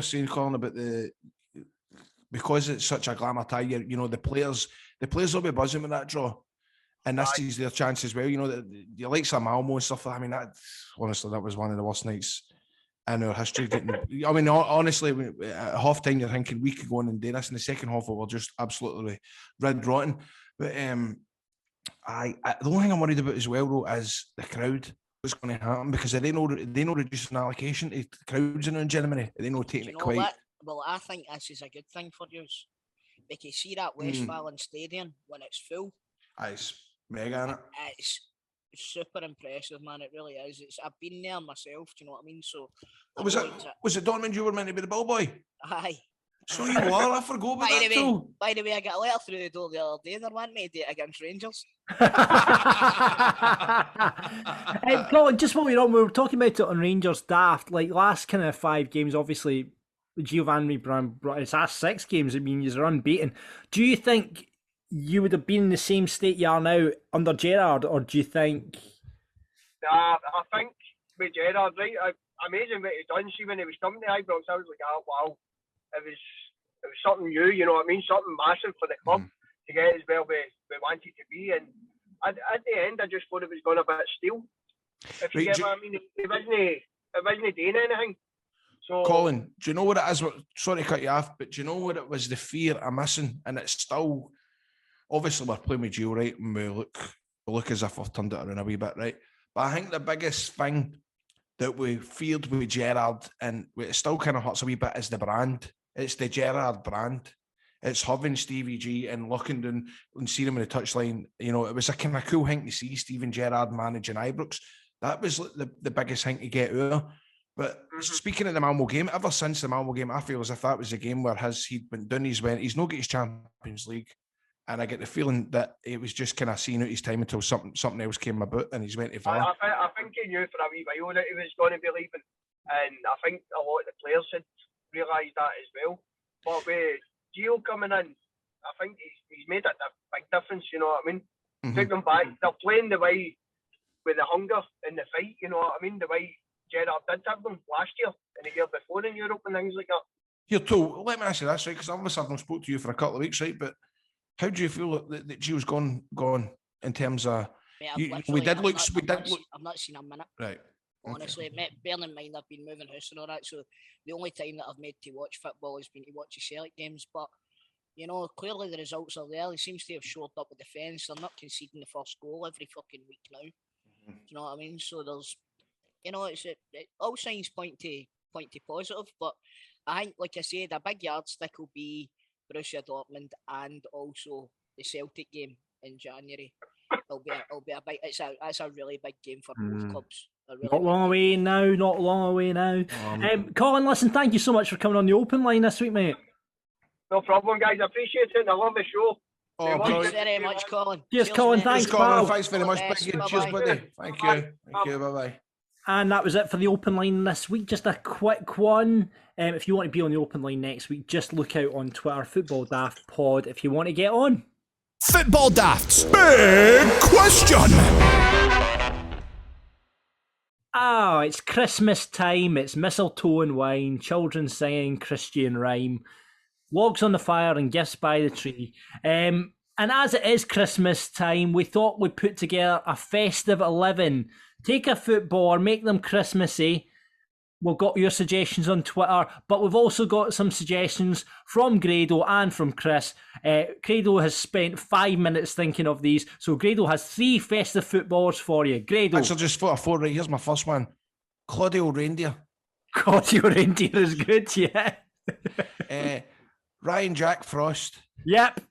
saying, Colin, about because it's such a glamour tie. You know, the players will be buzzing with that draw, and this is their chance as well. You know, the likes of Malmo and stuff. I mean, that was one of the worst nights in our history. I mean, honestly, at half time you're thinking we could go on and do this. In the second half, we were just absolutely red rotten. But the only thing I'm worried about as well, though, is the crowd. What's going to happen, because they know reducing allocation to crowds in Germany. They know taking it quite. What? Well, I think this is a good thing for you, because see that Westfalen Stadium when it's full. It's mega, isn't it? It's super impressive, man. It really is. I've been there myself. Do you know what I mean? So was it Dortmund you were meant to be the ball boy? Aye. So you were. I forgot about that too. By the way, I got a letter through the door the other day. They wanted me to do it against Rangers. Colin, just while we're on, we were talking about it on Rangers Daft. Like last kind of 5 games, obviously Giovanni Brown brought his last 6 games. I mean, you're unbeaten. Do you think you would have been in the same state you are now under Gerrard, or do you think? I think with Gerrard, right? Amazing what he done. See, when he was coming to Ibrox, I was like, oh wow. It was something new, you know what I mean? Something massive for the club to get as well we wanted to be. And at the end, I just thought it was going a bit stale. If you get what I mean, it wasn't doing anything. So, Colin, do you know what it is? Sorry to cut you off, but do you know what it was? The fear of missing, and it's still obviously we're playing with Gio, right? And we look as if we've turned it around a wee bit, right? But I think the biggest thing that we feared with Gerrard, and it still kind of hurts a wee bit, is the brand. It's the Gerrard brand. It's having Stevie G and looking down and seeing him in the touchline. You know, it was a kind of cool thing to see Steven Gerrard managing Ibrox. That was the biggest thing to get out. But speaking of the Malmo game, ever since the Malmo game, I feel as if that was a game where he'd been done. He's not get his Champions League, and I get the feeling that it was just kind of seeing out his time until something else came about, and he's went to Villa. I think he knew for a wee while that he was going to be leaving, and I think a lot of the players had realised that as well. But with Gio coming in, I think he's made a big difference, you know what I mean? Took them back. They're playing the way with the hunger and the fight, you know what I mean? The way Gerrard did have them last year and the year before in Europe and things like that. Here too, let me ask you this, right? Because obviously I've not spoke to you for a couple of weeks, right? But how do you feel that Gio's gone in terms of Mate, we did look. I've not seen a minute. Right. Honestly, bearing in mind I've been moving house and all that, so the only time that I've made to watch football has been to watch the Celtic games. But you know, clearly the results are there. He seems to have shored up with defence. They're not conceding the first goal every fucking week now. Do you know what I mean? So there's, you know, all signs point to positive. But I think, like I said, a big yardstick will be Borussia Dortmund and also the Celtic game in January. It'll be a big. It's a really big game for both clubs. Not long away now. Colin, listen, thank you so much for coming on the open line this week, mate. No problem, guys. I appreciate it and I love the show. Thanks very much, Colin. Cheers, Colin. Thanks, Colin. pal. Thanks very much. Cheers, buddy. Thank you. Bye-bye. And that was it for the open line this week. Just a quick one. If you want to be on the open line next week, just look out on Twitter, Football Daft Pod, if you want to get on. Football Daft's big question. It's Christmas time. It's mistletoe and wine, children singing Christian rhyme, logs on the fire and gifts by the tree. And as it is Christmas time, we thought we'd put together a festive 11. Take a footballer, make them Christmassy. We've got your suggestions on Twitter, but we've also got some suggestions from Grado and from Chris. Grado has spent 5 minutes thinking of these, so Grado has 3 festive footballers for you. Grado. Actually, just for 4 right. Here's my first one. Claudio Reindeer. Claudio Reindeer is good, yeah. Ryan Jack Frost. Yep.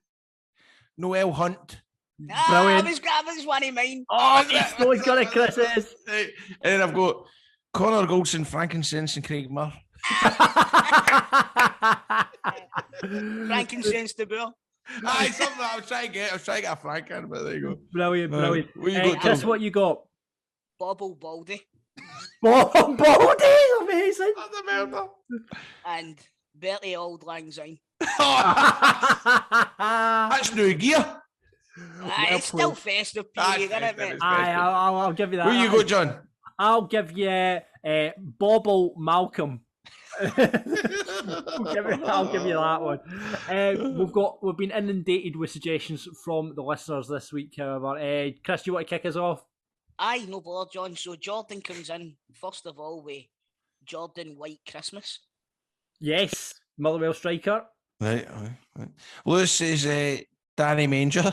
Noel Hunt. Brilliant. I was one of mine. Oh, he's got it, Chris is. And then I've got Connor Goldson, Frankincense, and Craig Murr. Frankincense the bill. Aye, something I was trying to get a Frank in, but there you go. Brilliant. What you got, Chris, Tom? what you got? Bauble, Balde. Balde, amazing. That's a murder. And Bertie Auld Lang Syne. That's new gear. It's still festive period, isn't it, mate? Aye, I'll give you that. Who you got, John? I'll give you Bauble Malcolm. I'll give you that one. We've been inundated with suggestions from the listeners this week, however. Chris, do you want to kick us off? Aye, no bother, John. So Jordan comes in, first of all, with Jordan White Christmas. Yes, Motherwell striker. Right. Lewis says Danny Manger.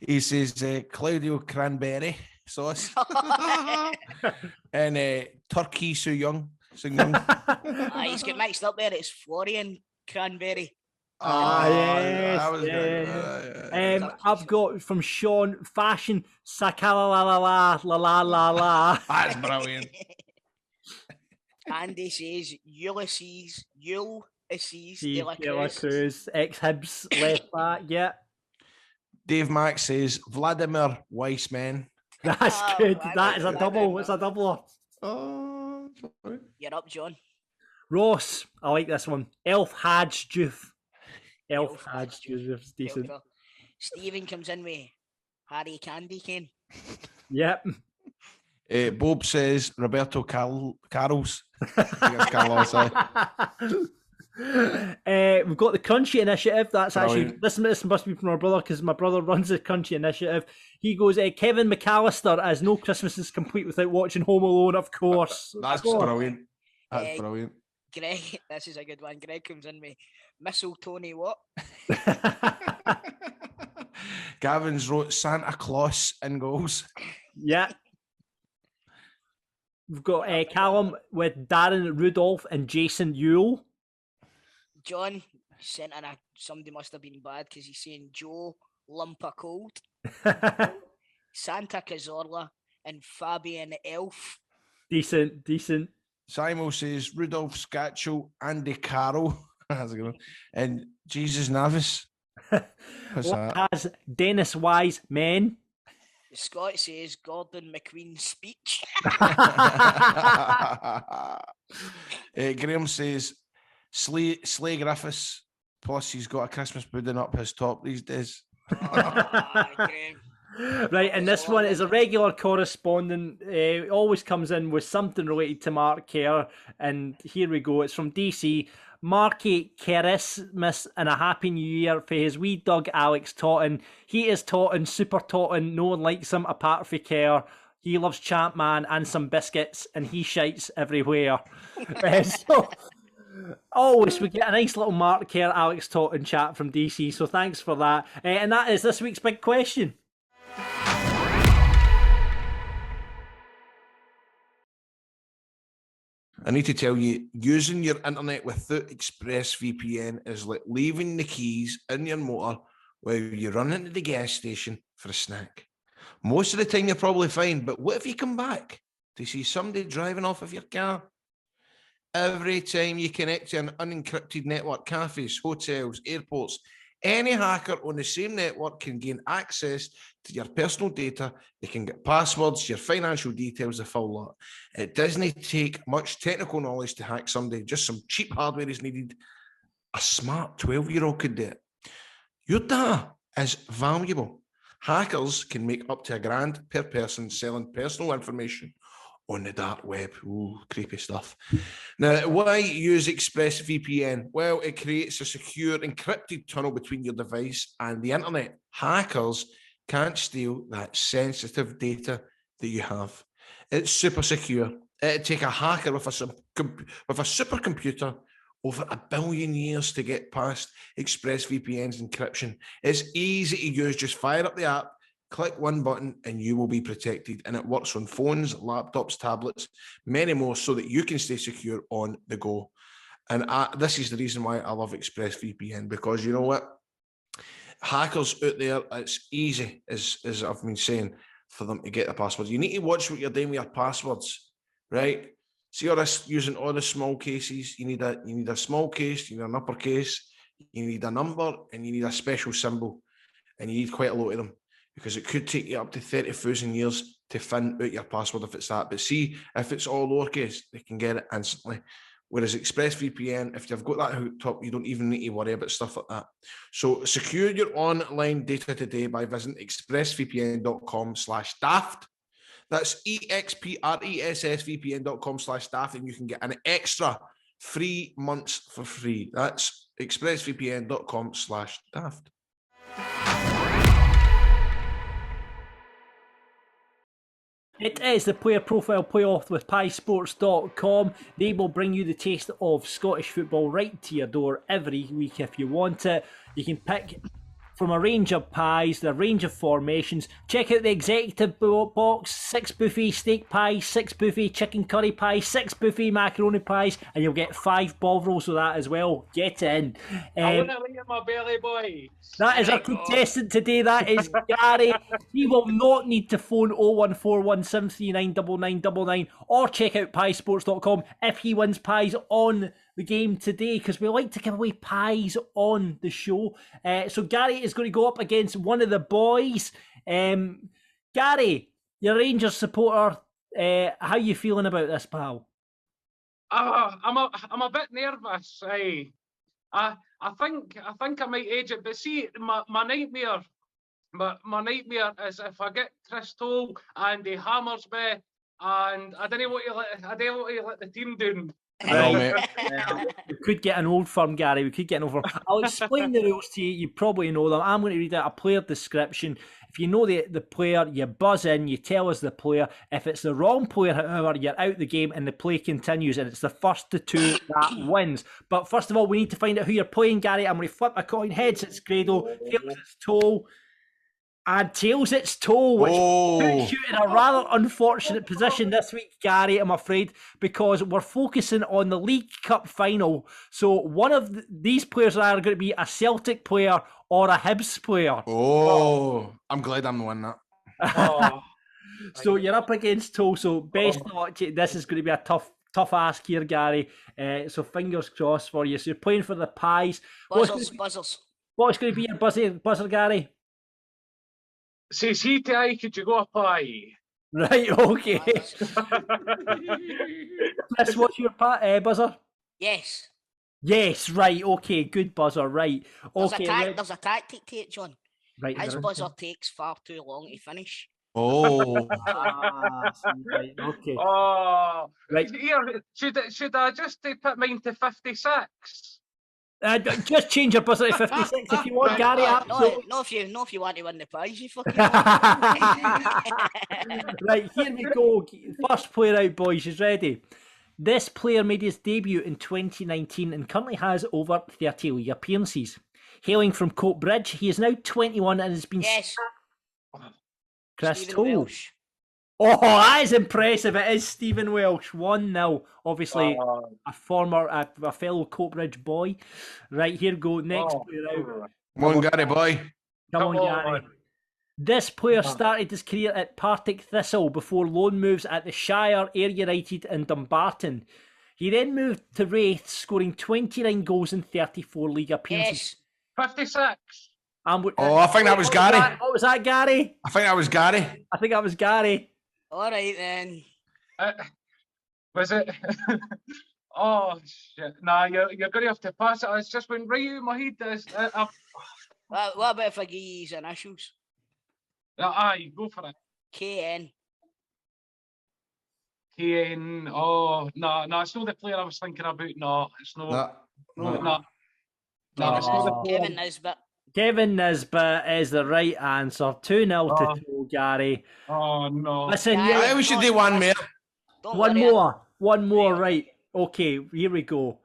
He says Claudio Cranberry sauce. And Turkey Soo Young. He's got mixed up there. It's Florian Cranberry. Yes. That was good. I've got from Sean Fashion Sakala la la la la la la la. That's brilliant. Andy says Ulysses De La Cruz, ex-Hibs left back, yeah. Dave Mack says Vladimir Weissman. That's good. That is a double. It's a doubler. Oh, sorry. You're up, John. Ross, I like this one. Elf Hadj Juf. Elf Hadj Juf is decent. Stephen comes in with Harry Candy Cane. Yep. Bob says Roberto Carlos. We've got the Crunchy Initiative. That's Brilliant. actually this must be from our brother because my brother runs the Crunchy Initiative. He goes, Kevin McAllister, as no Christmas is complete without watching Home Alone, of course. That's brilliant. That's brilliant. Greg, this is a good one. Greg comes in with Mistletoe what? Gavin's wrote Santa Claus in goals. Yeah. We've got Callum with Darren Rudolph and Jason Ewell. John sent in somebody must have been bad because he's saying Joe Lumpa Cold. Santa Cazorla and Fabian Elf. Decent. Simon says Rudolph Scatchel, Andy Carroll. That's a good one. And Jesus Navis. What's that? Has Dennis Wise Men. Scott says Gordon McQueen's speech. Graham says Slay Griffiths. Plus, he's got a Christmas pudding up his top these days. Graham. Right, and this one is a regular correspondent. Always comes in with something related to Mark Kerr. And here we go. It's from DC. Marky Christmas and a Happy New Year for his wee dog Alex Totten. He is Totten, super Totten. No one likes him apart from Kerr. He loves Champman and some biscuits, and he shites everywhere. So, always we get a nice little Mark Kerr, Alex Totten chat from DC. So thanks for that. And that is this week's big question. I need to tell you, using your internet without ExpressVPN is like leaving the keys in your motor while you run into the gas station for a snack. Most of the time you're probably fine, but what if you come back to see somebody driving off of your car? Every time you connect to an unencrypted network, cafes, hotels, airports, any hacker on the same network can gain access to your personal data. They can get passwords, your financial details, the full lot. It doesn't take much technical knowledge to hack somebody. Just some cheap hardware is needed. A smart 12-year-old could do it. Your data is valuable. Hackers can make up to $1,000 per person selling personal information on the dark web. Ooh, creepy stuff. Now, why use ExpressVPN? Well, it creates a secure encrypted tunnel between your device and the internet. Hackers can't steal that sensitive data that you have. It's super secure. It'd take a hacker with a supercomputer over 1 billion years to get past ExpressVPN's encryption. It's easy to use. Just fire up the app, click one button, and you will be protected. And it works on phones, laptops, tablets, many more, so that you can stay secure on the go. And this is the reason why I love ExpressVPN, because you know what? Hackers out there, it's easy, as I've been saying, for them to get the passwords. You need to watch what you're doing with your passwords, right? See all this, using all the small cases. You need a small case, you need an uppercase, you need a number, and you need a special symbol. And you need quite a lot of them, because it could take you up to 30,000 years to find out your password if it's that. But see, if it's all lowercase, they can get it instantly. Whereas ExpressVPN, if you've got that hooked up, you don't even need to worry about stuff like that. So secure your online data today by visiting expressvpn.com/daft. That's expressvpn.com/daft, and you can get an extra 3 months for free. That's expressvpn.com/daft. It is the Player Profile Playoff with PieSports.com. They will bring you the taste of Scottish football right to your door every week if you want it. You can pick from a range of pies, the range of formations. Check out the executive box: 6 buffet steak pies, 6 buffet chicken curry pies, 6 buffet macaroni pies, and you'll get 5 bovrils with that as well. Get in. I want to leave my belly, boy. That is our contestant today. That is Gary. He will not need to phone 01417399999 or check out piesports.com if he wins pies on the game today, because we like to give away pies on the show. So Gary is going to go up against one of the boys. Gary, you're a Rangers supporter. How you feeling about this, pal? I'm a bit nervous. I think I might age it, but see, my nightmare is if I get Chris Toll and he hammers me, and I don't want to let the team down. We could get an old firm, Gary. We could get an old firm. I'll explain the rules to you. You probably know them. I'm going to read out a player description. If you know the player, you buzz in, you tell us the player. If it's the wrong player, however, you're out the game and the play continues, and it's the first to 2 that wins. But first of all, we need to find out who you're playing, Gary. I'm going to flip a coin. Heads, it's Grado. Tails, it's Toll. And tails, it's Toll, which puts you in a rather unfortunate position this week, Gary, I'm afraid, because we're focusing on the League Cup final. So one of these players are either going to be a Celtic player or a Hibs player. I'm glad I'm the one that. So you're up against Toll, so best of luck. This is going to be a tough ask here, Gary. So fingers crossed for you. So you're playing for the pies. Buzzers. What's going to be your buzzer, Gary? Says he to I, could you go a pie? Right, okay. Chris, what's your buzzer? Yes. Yes, right, okay, good buzzer, right. Okay, There's a tactic to it, John. Right. His buzzer takes far too long to finish. Oh, Right. Okay. Oh, Right. here, should I just put mine to 56? Just change your buzzer to 56 if you want, Gary. Absolutely. No, if you want to win the prize, you fucking. Right, here we go. First player out, boys. Is ready. This player made his debut in 2019 and currently has over 30 league appearances. Hailing from Coatbridge, he is now 21 and has been... Yes. Chris Stephen Toll. Welsh. Oh, that is impressive. It is Stephen Welsh. 1-0. Obviously, a fellow Coatbridge boy. Right, here we go. Next player out. come on, Gary boy. Come on, Gary. This player started his career at Partick Thistle before loan moves at the Shire, Ayr United and Dumbarton. He then moved to Wraith, scoring 29 goals in 34 league appearances. Yes. 56. Oh, I think that was Gary. What was that, Gary? I think that was Gary. I think that was Gary. All right then. Was it? Oh shit! Nah, you're gonna have to pass it. It's just went right out of my head. What about if I give you his initials? Aye, go for it. KN. Kane. Oh no, it's not the player I was thinking about. No, it's not. No, it's not the player. Kevin Nisbet. Kevin Nisbet is the right answer. 2-0 to Toll, Gary. Oh no! Listen, I we should do one more. One more, right. Okay, here we go.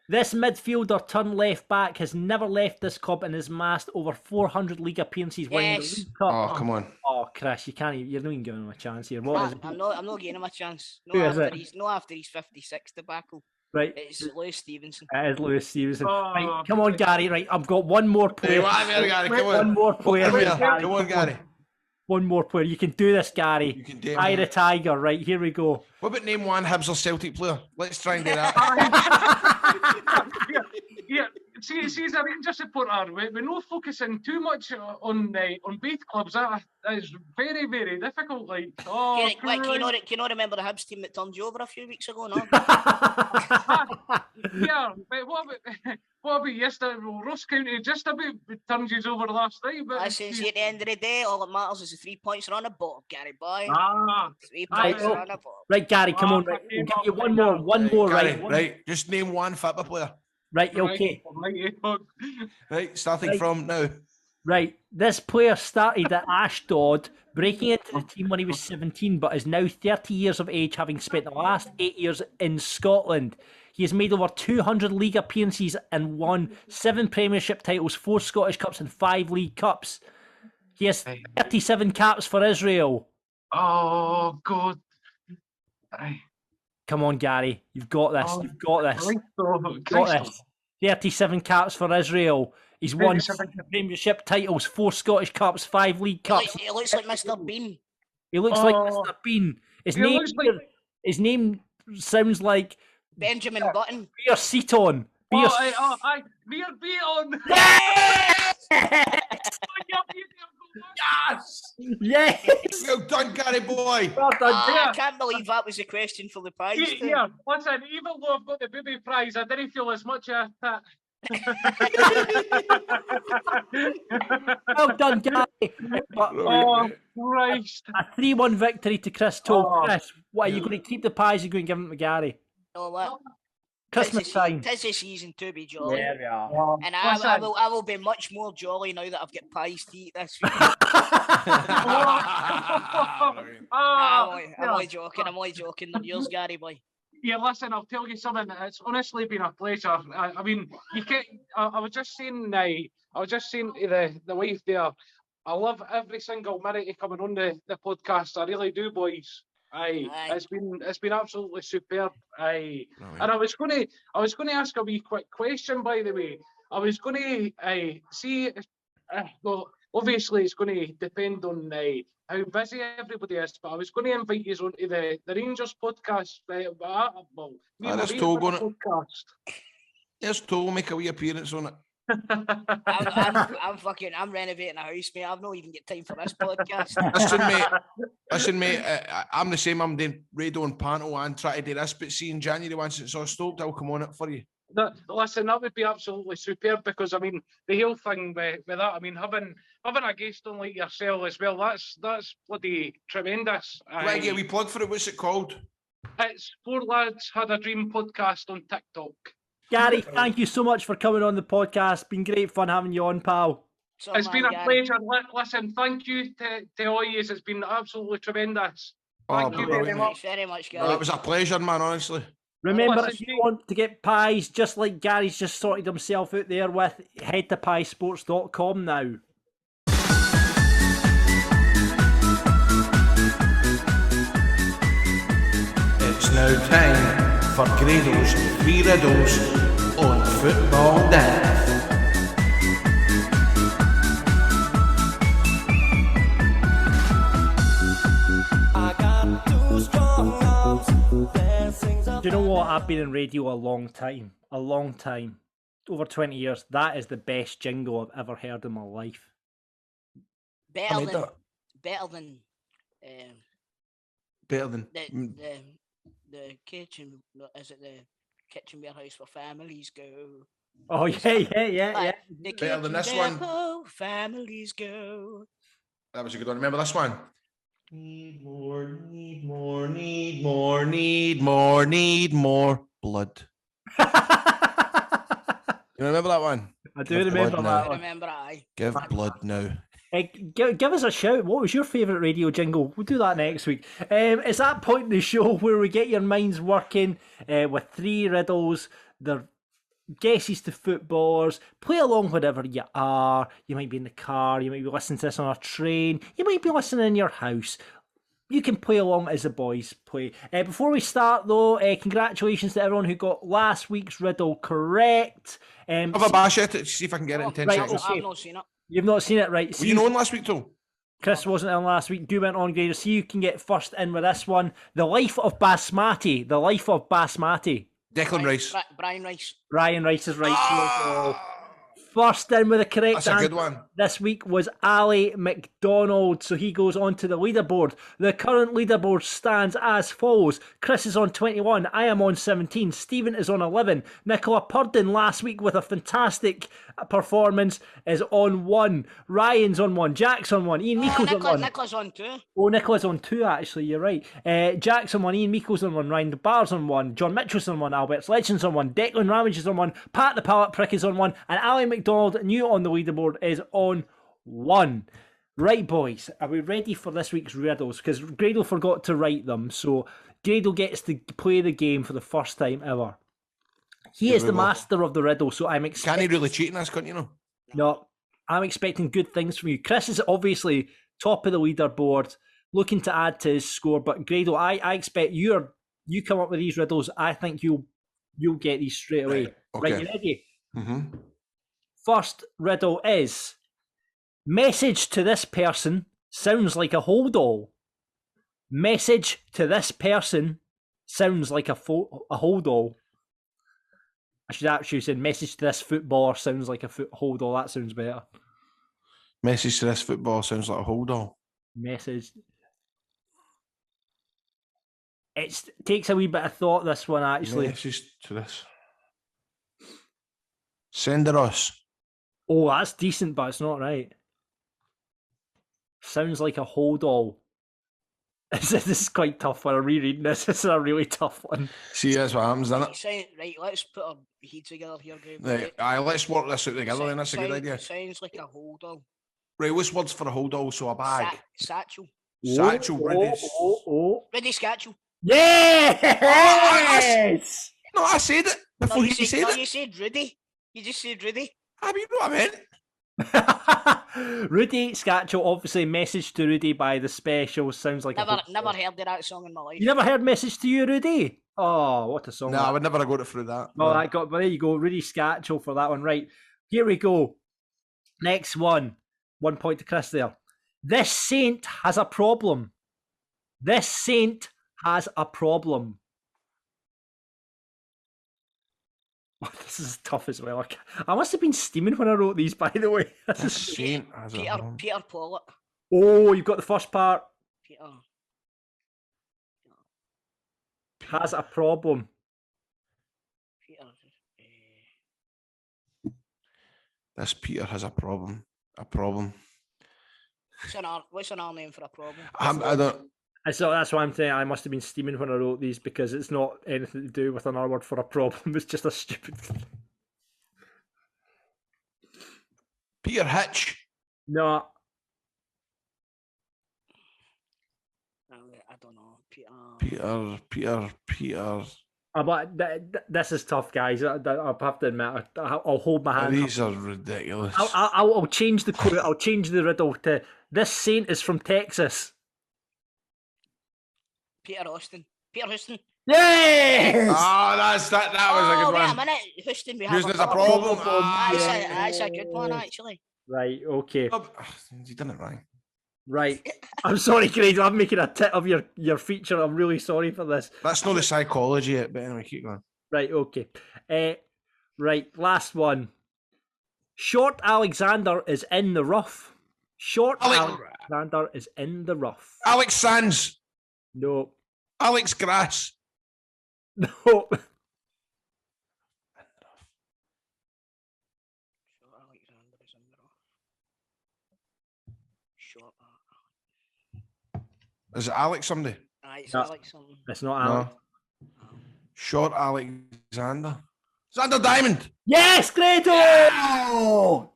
This midfielder turned left back has never left this club and has amassed over 400 league appearances winning the League Cup. Oh, come on. Oh, Chris, you're not even giving him a chance here. What is it? I'm not giving him a chance. Who is it? After he's 56 debacle. Right. It's Lewis Stevenson. It is Lewis Stevenson. Right, come on, Gary. Right, I've got one more player. Gary, come on. One more player. Come on, Gary. One more player. You can do this, Gary. You can do it. Eye the Tiger. Right, here we go. What about name one Hibs or Celtic player? Let's try and do that. Yeah. See, as a Rangers supporter, we're not focusing too much on both clubs. That is very, very difficult. Like, can you not remember the Hibs team that turned you over a few weeks ago? No. Yeah, but what about yesterday? Well, Ross County just about turned you over last night. But I say, at the end of the day, all that matters is the 3 points are on the board, Gary boy. 3 Right, points are on the board. Right, Gary, come on. Right, we'll give you one more. Gary, Right, right. Just name one football player. Right, okay. Right, starting from now. Right, this player started at Ashdod, breaking into the team when he was 17, but is now 30 years of age, having spent the last 8 years in Scotland. He has made over 200 league appearances and won 7 Premiership titles, 4 Scottish Cups and 5 League Cups. He has 37 caps for Israel. Oh, God. Come on, Gary. You've got this. You've got this. You've got this. 37 caps for Israel. He's won 7 Premiership titles, 4 Scottish Cups, 5 League Cups. He looks like Mr. Bean. He looks like Mr. Bean. His name sounds like Benjamin Button. Beer Seaton. Beer Beaton. Yes! Well done, Gary boy. Well done. I can't believe that was a question for the prize. Yeah, listen, even though I've got the booby prize, I didn't feel as much at that. Well done, Gary. Oh, Christ. A 3-1 victory to Chris Toll. Chris, what are you going to keep the prize? You're going to give him to Gary? No, what? Christmas time. Tis the season to be jolly. There we are. And I will be much more jolly now that I've got pies to eat this week. I'm only joking. Not yours, Gary boy. Yeah, listen, I'll tell you something. It's honestly been a pleasure. I mean, you can't. I was just saying to the wife there. I love every single minute of coming on the podcast. I really do, boys. Aye. It's been absolutely superb. Aye. And I was going to ask a wee quick question, by the way. I was going to see. Well, obviously it's going to depend on how busy everybody is, but I was going to invite you onto the Rangers podcast. There's Toll going podcast. There's Toll make a wee appearance on it. I'm renovating a house, mate. I've not even got time for this podcast. Listen, mate. I'm the same. I'm doing radio and panel and try to do this, but see in January once it's all stoked, I'll come on it for you. Listen, that would be absolutely superb because I mean the whole thing with that. I mean having a guest on like yourself as well. That's bloody tremendous. Can I get a wee plug for it? What's it called? It's Four Lads Had a Dream podcast on TikTok. Gary, thank you so much for coming on the podcast. Been great fun having you on, pal. It's been a pleasure. Listen, thank you to all you. It's been absolutely tremendous. Thank you very much. Very much, Gary. No, that was a pleasure, man, honestly. Remember, if you want to get pies, just like Gary's just sorted himself out there with, head to piesports.com now. It's now time for Grado's 3 riddles on Football Daft. Do you know what? I've been in radio a long time. Over 20 years. That is the best jingle I've ever heard in my life. Better than the kitchen. Is it the kitchen warehouse for families go? Oh yeah. Better than this one. Families go. That was a good one. Remember this one? Need more blood. You remember that one? I do remember that one. Give blood now. Give us a shout. What was your favourite radio jingle? We'll do that next week. It's that point in the show where we get your minds working with 3 riddles. They're guesses to footballers. Play along wherever you are. You might be in the car. You might be listening to this on a train. You might be listening in your house. You can play along as the boys play. Before we start, though, congratulations to everyone who got last week's riddle correct. Have a bash at it to see if I can get it in 10 seconds. I've not seen it. You've not seen it, right? Were you on last week, too? Chris wasn't on last week. Do went on, Grado. See, you can get first in with this one. The Life of Basmati. Declan Rice. Brian Rice is right. First in with the correct answer. That's a good one. This week was Ali McDonald, so he goes on to the leaderboard. The current leaderboard stands as follows. Chris is on 21, I am on 17, Stephen is on 11, Nicola Purden last week with a fantastic performance is on 1, Ryan's on 1, Jack's on 1, Ian Meiko's on 1. Nicola's on 2. Oh, Nicola's on 2 actually, you're right. Jack's on 1, Ian Meiko's on 1, Ryan Barr's on 1, John Mitchell's on 1, Albert's Legends on 1, Declan Ramage is on 1, Pat the Pallet Prick is on 1, and Ali McDonald, new on the leaderboard, is on 1. Right, boys, are we ready for this week's riddles? Because Grado forgot to write them, so Grado gets to play the game for the first time ever. He is the master of the riddle, so I'm expecting... Can he really cheat in this, couldn't you know? No, I'm expecting good things from you. Chris is obviously top of the leaderboard, looking to add to his score, but Grado, I expect you come up with these riddles. I think you'll get these straight away. Okay. Right, you ready? Mm-hmm. First riddle is, message to this person sounds like a hold-all. Message to this person sounds like a hold-all. I should actually say message to this footballer sounds like a hold-all. That sounds better. Message to this footballer sounds like a hold-all. Message. It takes a wee bit of thought, this one, actually. Message to this. Sender us. Oh, that's decent, but it's not right. Sounds like a hold-all. This is quite tough when I'm rereading this. This is a really tough one. See, that's what happens, isn't it? Right, let's put our heads together here, Graham. Right, let's work this out together, then. That's a good idea. Sounds like a hold-all. Right, what's words for a hold-all? So a bag. Satchel. Satchel, ready? Ready, Satchel. Yes! No, I said it before you said it. No, you said Rudy. You just said Rudy. I mean, you know what I meant. Rudy Scatchel, obviously Message to Rudy by The Specials. Sounds like never heard of that song in my life. You never heard Message to You, Rudy? Oh, what a song. No, I would never have got it through that. Oh, but there you go. Rudy Scatchel for that one. Right, here we go. Next one. 1 point to Chris there. This saint has a problem. This saint has a problem. Oh, this is tough as well. I must have been steaming when I wrote these, by the way. This saint has a problem. Peter Pollock. Oh, you've got the first part. Peter. Has a problem. Peter. This Peter has a problem. A problem. What's an R name for a problem? I don't. So that's why I'm saying I must have been steaming when I wrote these, because it's not anything to do with another word for a problem. It's just a stupid thing. Peter Hitch. No. I don't know. Peter. But this is tough, guys. I'll have to admit, I'll hold my hand. These are ridiculous. I'll change the clue. I'll change the riddle to this saint is from Texas. Peter Houston. Yes! Oh, that was a good wait one. a minute. Houston, we have Houston's a problem. That's a good one, actually. Right, okay. You done it right. Right. I'm sorry, Craig. I'm making a tit of your feature. I'm really sorry for this. That's not the psychology yet, but anyway, keep going. Right, okay. Right, last one. Short Alexander is in the rough. Alexander is in the rough. Alex Sands. No. Alex Grass. No. Is it Alex somebody? It's Alex something. It's not Alex. No. Short Alexander. Xander Diamond. Yes, Grado! Yeah!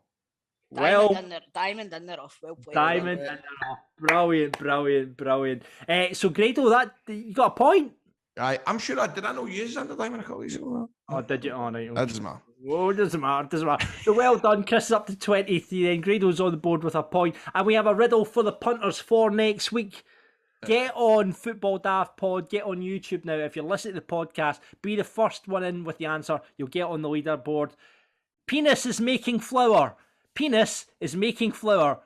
Well, Diamond in the rough. Well played. Diamond in the rough. Brilliant. So Grado, that you got a point. I'm sure did I know you Xander Diamond a couple of weeks ago? Oh, did you? Oh, right. Okay. That doesn't matter. Oh, it doesn't matter. So well done, Chris is up to 23 then. Grado's on the board with a point. And we have a riddle for the punters for next week. Get on Football Daft Pod, get on YouTube now. If you're listening to the podcast, be the first one in with the answer. You'll get on the leaderboard. Penis is making flour. Penis is making flour.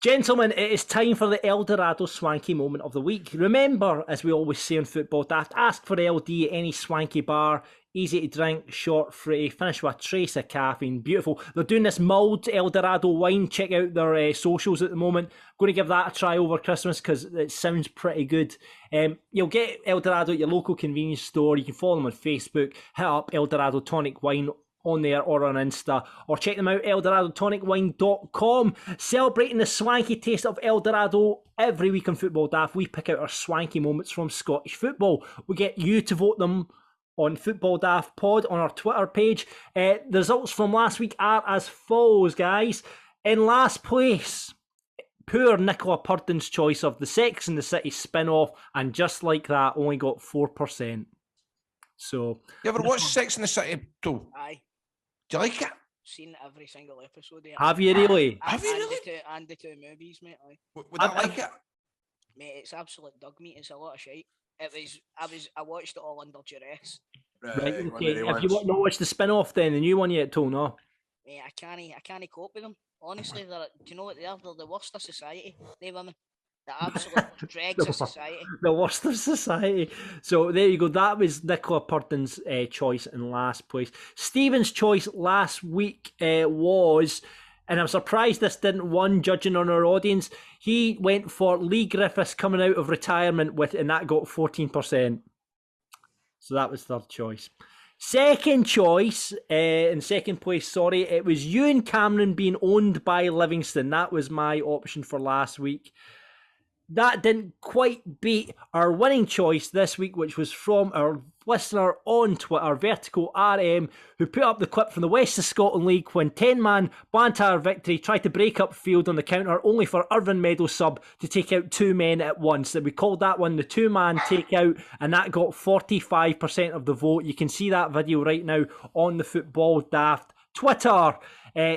Gentlemen, it is time for the Eldorado Swanky Moment of the Week. Remember, as we always say on Football Daft, ask for LD at any swanky bar. Easy to drink, short, fruity, finish with a trace of caffeine. Beautiful. They're doing this mulled Eldorado wine. Check out their socials at the moment. I'm going to give that a try over Christmas because it sounds pretty good. You'll get Eldorado at your local convenience store. You can follow them on Facebook. Hit up Eldorado Tonic Wine on there or on Insta, or check them out, eldoradotonicwine.com. Celebrating the swanky taste of Eldorado every week on Football Daft. We pick out our swanky moments from Scottish football. We get you to vote them on Football Daft Pod on our Twitter page. The results from last week are as follows, guys. In last place, poor Nicola Purden's choice of the Sex and the City spin-off, and just like that, only got 4%. So, you ever watched Sex and the City too? Aye. Do you like it? Seen every single episode. Have you really? Have you really? And the two movies, mate. Aye. Would I like it? Mate, it's absolute dog meat. It's a lot of shite. I watched it all under duress. Right, okay. Have you not watched the spin-off then, the new one yet, Tone? No? Mate, I can't cope with them. Honestly, do you know what they are? They're the worst of society. They women. The absolute dregs of society. The worst of society. So there you go. That was Nicola Purden's choice in last place. Stephen's choice last week was, and I'm surprised this didn't win, judging on our audience, he went for Lee Griffiths coming out of retirement and that got 14%. So that was third choice. Second choice, in second place, it was Ewan Cameron being owned by Livingston. That was my option for last week. That didn't quite beat our winning choice this week, which was from our listener on Twitter, Vertical RM, who put up the clip from the West of Scotland League when 10-man Blantyre Victory tried to break up field on the counter, only for Irvin Meadows sub to take out two men at once. We called that one the two-man takeout, and that got 45% of the vote. You can see that video right now on the Football Daft Twitter.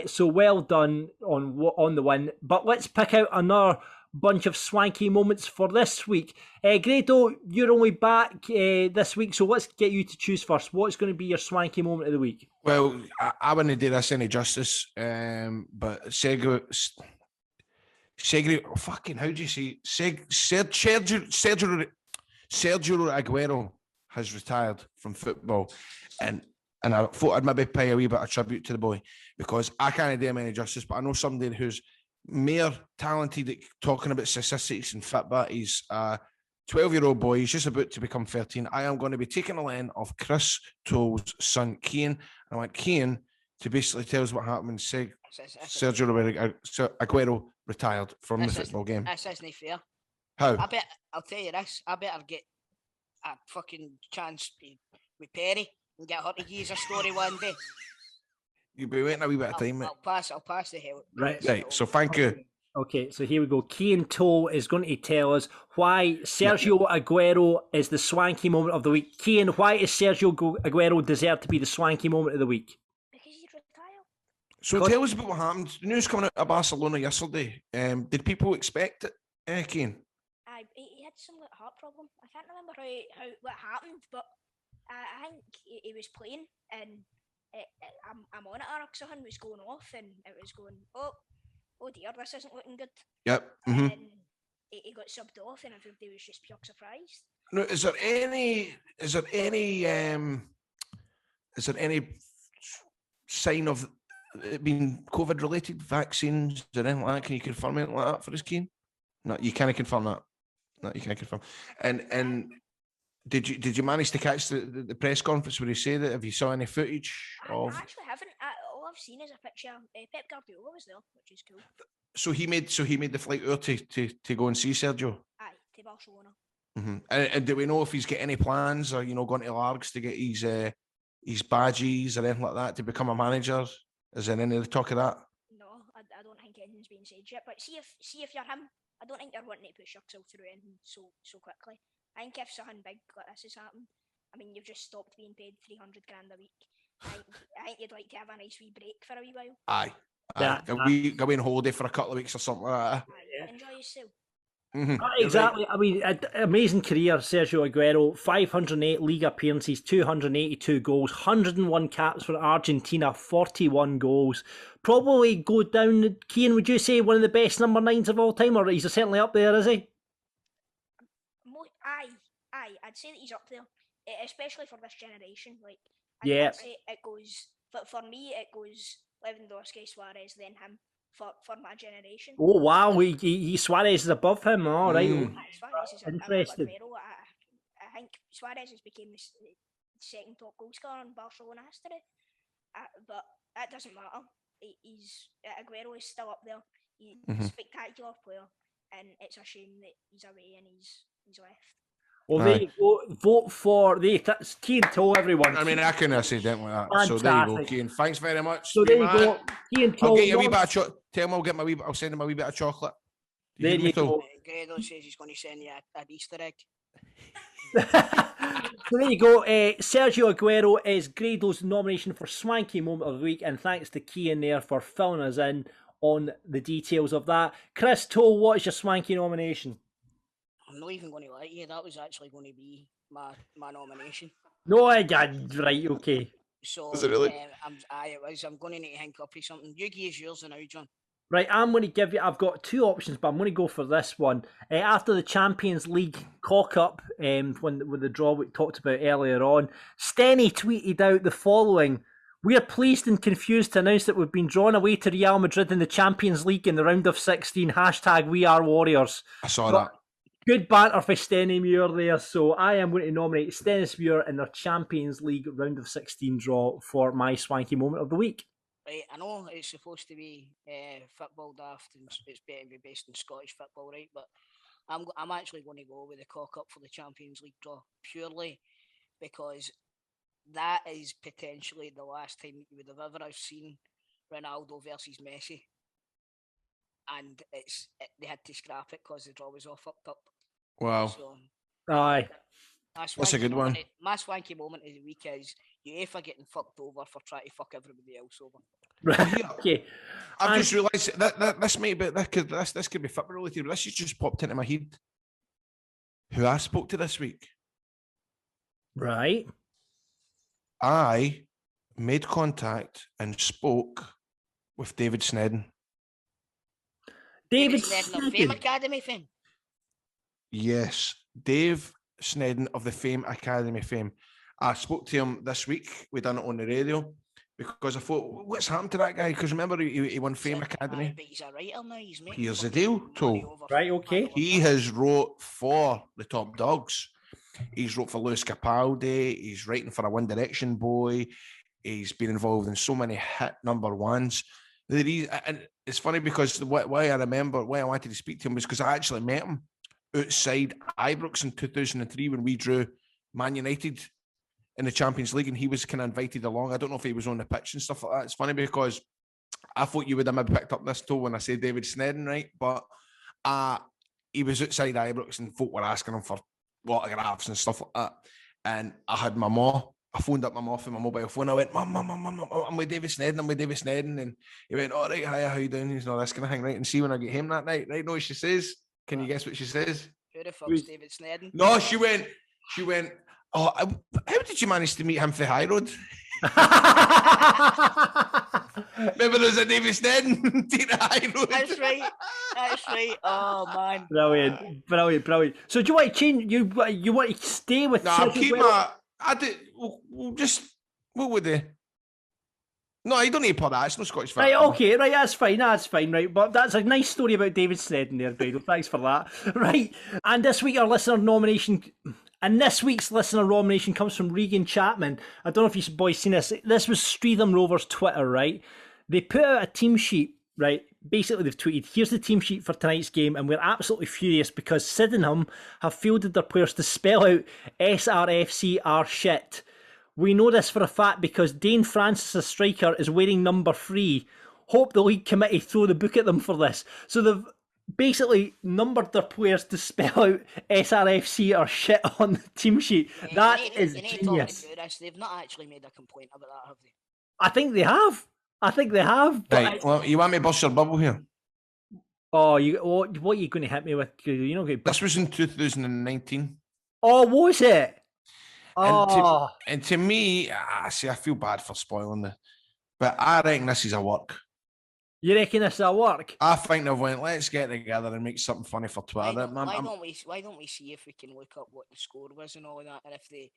So well done on the win. But let's pick out another bunch of swanky moments for this week. Grado, you're only back this week, so let's get you to choose first. What's going to be your swanky moment of the week? Well, I wouldn't do this any justice, but Sergio, fucking, how do you say? Sergio Aguero has retired from football, and And I thought I'd maybe pay a wee bit of tribute to the boy because I can't do him any justice, but I know somebody who's more talented at talking about statistics and Fitbit. He's a 12-year-old boy. He's just about to become 13. I am going to be taking a line of Chris Toll's son, Cian. I want Cian to basically tell us what happened when Sergio Aguero retired from the football game. This isn't fair. How? I'll tell you this. I better get a fucking chance with Perry and get her to give us a story one day. You'll be waiting a wee bit of time, mate. I'll pass the hell. Right. So thank you. Okay, so here we go. Cian Toll is going to tell us why Sergio Aguero is the swanky moment of the week. Cian, why is Sergio Aguero deserve to be the swanky moment of the week? Because he's retired. So tell us about what happened. The news coming out of Barcelona yesterday. Did people expect it, Cian? He had some heart problem. I can't remember how what happened, but I think he was playing and a monitor or something was going off and it was going, oh dear, this isn't looking good. Yep. Mm-hmm. And he got subbed off and everybody was just pure surprised. No, is there any sign of it being COVID related, vaccines or anything like that? Can you confirm anything like that for us, Cian? No, you can't confirm that. No, you can't confirm. And did you manage to catch the press conference where he said that? Have you saw any footage of? I actually haven't. All I've seen is a picture. Pep Guardiola was there, which is cool. So he made the flight out to go and see Sergio. Aye, to Barcelona. Mm-hmm. And do we know if he's got any plans or going to Largs to get his badges or anything like that to become a manager? Is there any talk of that? No, I don't think anything's been said yet. But see if you're him, I don't think you're wanting to push yourself through anything so quickly. I think if something big like this has happened, I mean, you've just stopped being paid $300,000 a week. I think you'd like to have a nice wee break for a wee while. Aye. Go on holiday for a couple of weeks or something like that. Aye, enjoy yourself. Mm-hmm. Exactly. Right. I mean, amazing career, Sergio Aguero. 508 league appearances, 282 goals, 101 caps for Argentina, 41 goals. Probably go down, Cian, would you say one of the best number 9s of all time, or he's certainly up there, is he? Aye, I'd say that he's up there, especially for this generation. Like, I'd say it goes, but for me, it goes Lewandowski, Suarez, then him. For my generation. Oh wow, he Suarez is above him. All right, Suarez is interesting. I think Suarez has become the second top goal scorer in Barcelona history. But that doesn't matter. Aguero is still up there. He's a spectacular player, and it's a shame that he's away and he's left. Well, there you go. Vote for that's Cian Toll, everyone. I mean, I couldn't have said anything like that. Fantastic. So there you go, Cian. Thanks very much. So there you go, Cian Toll. I'll get you a wee bit of chocolate. Tell him I'll send him a wee bit of chocolate. There you go. Grado says he's going to send you an Easter egg. So there you go. Sergio Aguero is Grado's nomination for Swanky Moment of the Week, and thanks to Cian there for filling us in on the details of that. Chris Toll, what is your Swanky nomination? I'm not even going to lie to you. That was actually going to be my nomination. No, right, okay. So, is it really? It was. I'm going to need to hang up with something. You give yours now, John. Right, I'm going to give you. I've got two options, but I'm going to go for this one. After the Champions League cock-up, with the draw we talked about earlier on, Stenny tweeted out the following: "We are pleased and confused to announce that we've been drawn away to Real Madrid in the Champions League in the round of 16. # We Are Warriors." I saw that. Good banter for Stenny Muir there. So I am going to nominate Stennis Muir in their Champions League round of 16 draw for my Swanky Moment of the Week. Right, I know it's supposed to be football daft and it's better to be based in Scottish football, right? But I'm actually going to go with the cock up for the Champions League draw purely because that is potentially the last time you would have ever seen Ronaldo versus Messi, and they had to scrap it because the draw was all fucked up. Wow. So, aye. That's a good one. My Swanky Moment of the week is UEFA getting fucked over for trying to fuck everybody else over. Right. Okay. I've just realised that this might be this could be football related, but this has just popped into my head. Who I spoke to this week? Right. I made contact and spoke with David Snedden. David Snedden of Fame Academy fame. Yes, Dave Snedden of the Fame Academy fame. I spoke to him this week. We done it on the radio because I thought, what's happened to that guy? Because remember, he won Fame Academy. But he's a writer now. He's making Here's the fucking deal, money Toe. over Right, okay. He has wrote for the top dogs. He's wrote for Lewis Capaldi. He's writing for a One Direction boy. He's been involved in so many hit number ones. And it's funny because why I wanted to speak to him was because I actually met him outside Ibrox in 2003 when we drew Man United in the Champions League, and he was kind of invited along. I don't know if he was on the pitch and stuff like that. It's funny because I thought you would have maybe picked up this toe when I said David Snedden, right? But he was outside Ibrox and folk were asking him for autographs and stuff like that. And I had my ma. I phoned up my mum from my mobile phone. I went, Mum, I'm with David Snedden. And he went, all right, hi, how you doing? He's not this kind of thing, right? And see when I get him that night, right? Know what she says? Can you guess what she says? Who the fuck's David Snedden? No, she went, oh, how did you manage to meet him for High Road? Remember there was a David Snedden to the High Road? That's right. Oh, man. Brilliant. So do you want to change? You want to stay with? No, I'll keep my... What would they? No, you don't need to put that. It's no Scottish Right, okay, right, that's fine, right. But that's a nice story about David Snedden there, Grado. Thanks for that. Right, and this week's listener nomination comes from Regan Chapman. I don't know if you boys seen this. This was Streatham Rovers Twitter, right? They put out a team sheet, right? Basically, they've tweeted, here's the team sheet for tonight's game, and we're absolutely furious because Sydenham have fielded their players to spell out SRFC are shit. We know this for a fact because Dane Francis, a striker, is wearing number 3. Hope the league committee throw the book at them for this. So they've basically numbered their players to spell out SRFC or shit on the team sheet. That is genius. They've not actually made a complaint about that, have they? I think they have. Right, well, you want me to burst your bubble here? Oh, what are you going to hit me with? You know, this was in 2019. Oh, was it? Oh. And to me, I feel bad for spoiling it, but I reckon this is a work. You reckon this is a work? I think they've went, let's get together and make something funny for Twitter. Why don't we see if we can look up what the score was and all that, and if they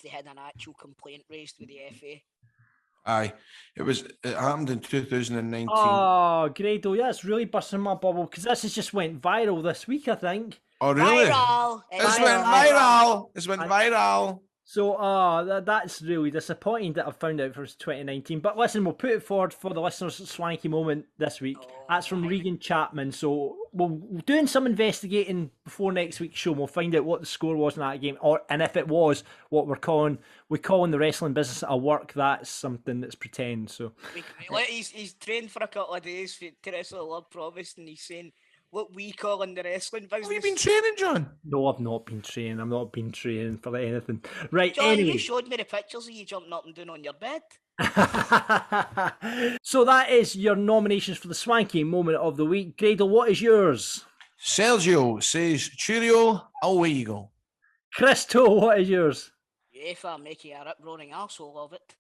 had an actual complaint raised with the FA? Aye, it happened in 2019. Oh, Grado, that's really busting my bubble because this has just went viral this week, I think. Oh, really? It's went viral. So, that's really disappointing that I found out for 2019. But listen, we'll put it forward for the listeners' swanky moment this week. That's from Regan Chapman. So we're doing some investigating before next week's show. We'll find out what the score was in that game, and if it was what we're calling the wrestling business a work. That's something that's pretend. So he's trained for a couple of days to wrestle Lord Provost, and he's saying what we call in the wrestling business. Have you been training, John? No, I've not been training. I've not been training for anything. Right, John, anyway. You showed me the pictures of you jumping up and down on your bed. So that is your nominations for the swanky moment of the week. Grado, what is yours? Sergio says, cheerio, away you go. Christo, what is yours? UEFA making a rip-roaring arsehole of it.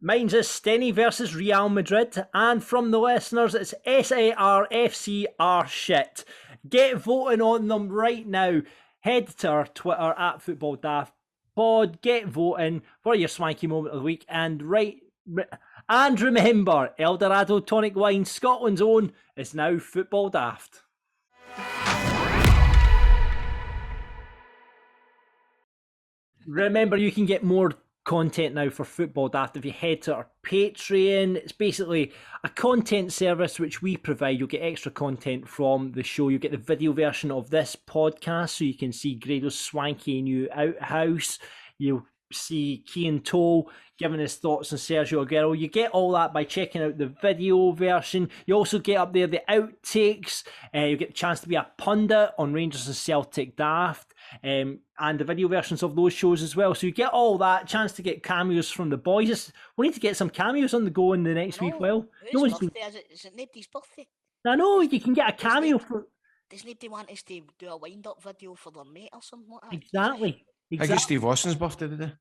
Mine's is Steny versus Real Madrid, and from the listeners, it's SARFC are shit. Get voting on them right now. Head to our Twitter at FootballDaftPod. Get voting for your swanky moment of the week, and remember, Eldorado Tonic Wine, Scotland's own, is now Football Daft. Remember, you can get more content now for Football Daft if you head to our Patreon. It's basically a content service which we provide. You'll get extra content from the show. You'll get the video version of this podcast so you can see Grado's swanky new outhouse. You'll see Cian Toll giving his thoughts on Sergio Aguero. You get all that by checking out the video version. You also get up there the outtakes. You get the chance to be a pundit on Rangers and Celtic Daft. And the video versions of those shows as well. So you get all that, chance to get cameos from the boys. We need to get some cameos on the go in the next week. Well, whose birthday is it? Is it nobody's birthday? I know, you can get a cameo for... Does nobody want us to do a wind-up video for their mate or something like that? Exactly. I guess Steve Austin's birthday today.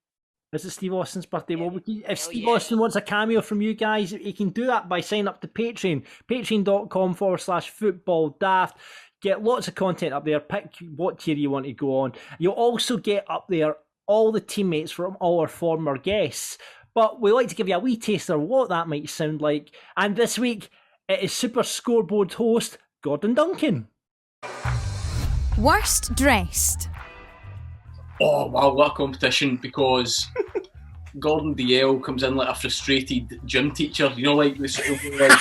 Is it Steve Austin's birthday? Yeah. Well, if Steve Austin wants a cameo from you guys, he can do that by signing up to Patreon. Patreon.com/footballdaft. Get lots of content up there. Pick what tier you want to go on. You'll also get up there all the teammates from all our former guests. But we like to give you a wee taster of what that might sound like. And this week, it is Super Scoreboard host Gordon Duncan. Worst dressed. Oh, wow, what a competition, because Gordon DL comes in like a frustrated gym teacher, you know, like the sort of like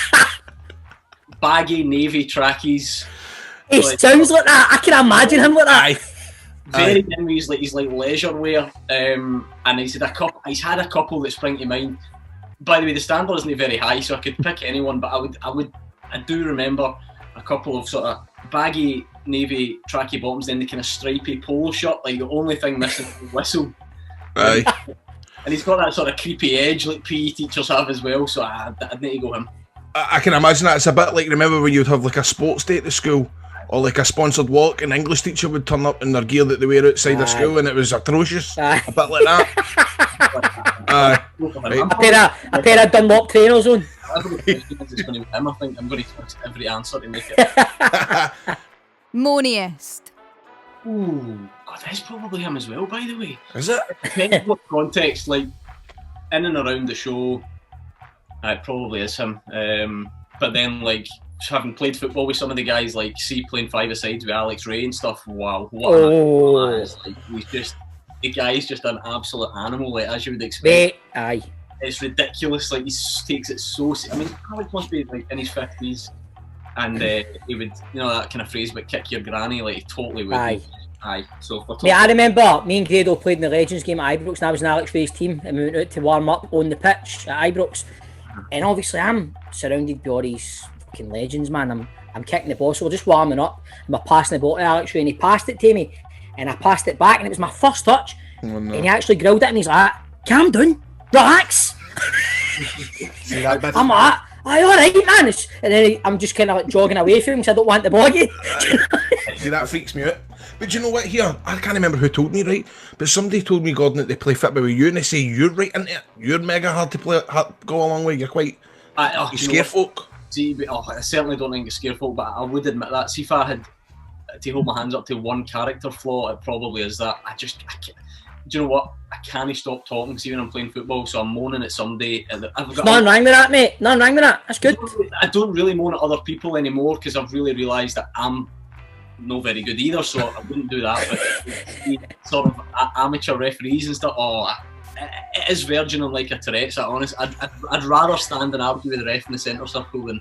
baggy navy trackies. He sounds like that. I can imagine him like that. Very in he's like leisure wear, and he's had a couple that spring to mind. By the way, the standard isn't very high, so I could pick anyone, but I do remember a couple of sort of baggy navy tracky bottoms, then the kind of stripy polo shirt, like the only thing missing is the whistle. Aye. And he's got that sort of creepy edge like PE teachers have as well, so I'd need to go him. I can imagine that. It's a bit like, remember when you'd have like a sports day at the school, or like a sponsored walk, and English teacher would turn up in their gear that they wear outside of school, and it was atrocious. A bit like that. A pair of Dunlop trainers on. It's going to be him. I think I'm going to twist every answer to make it. Moaniest. Ooh, God, that's probably him as well, by the way. Is it? Depending what context, like in and around the show, it probably is him. But then, like, having played football with some of the guys, like, playing five-a-sides with Alex Ray and stuff, wow, what the guy's just an absolute animal, like, as you would expect. Aye. It's ridiculous, like, he takes it so... I mean, Alex must be, like, in his 50s, and he would, you know, that kind of phrase, but kick your granny, like, he totally would. Aye. So, I remember me and Grado played in the Legends game at Ibrox, and I was in Alex Ray's team, and we went out to warm up on the pitch at Ibrox. And obviously I'm surrounded by all these fucking legends, man. I'm kicking the ball, so we're just warming up, and we're passing the ball to Alex Ray, and he passed it to me, and I passed it back, and it was my first touch. Oh, no. And he actually grilled it, and he's like, calm down, relax. I'm like, aye, alright, man. And then I'm just kind of like jogging away from him because I don't want the bogey. See, that freaks me out. But you know what, here, I can't remember who told me, right? But somebody told me, Gordon, that they play football with you, and they say you're right into it. You're mega hard to go along with. You're quite... you scare folk. See, I certainly don't think it's scare folk, but I would admit that. See, if I had to hold my hands up to one character flaw, it probably is that. I can't, do you know what? I can't stop talking, see, when I'm playing football, so I'm moaning at somebody. Nothing wrong with that, mate. Nothing wrong with that. That's good. I don't really moan at other people anymore, because I've really realised that I'm not very good either, so I wouldn't do that. But sort of amateur referees and stuff, it is verging on like a Tourette's, honest. I'd rather stand and argue with the ref in the centre circle than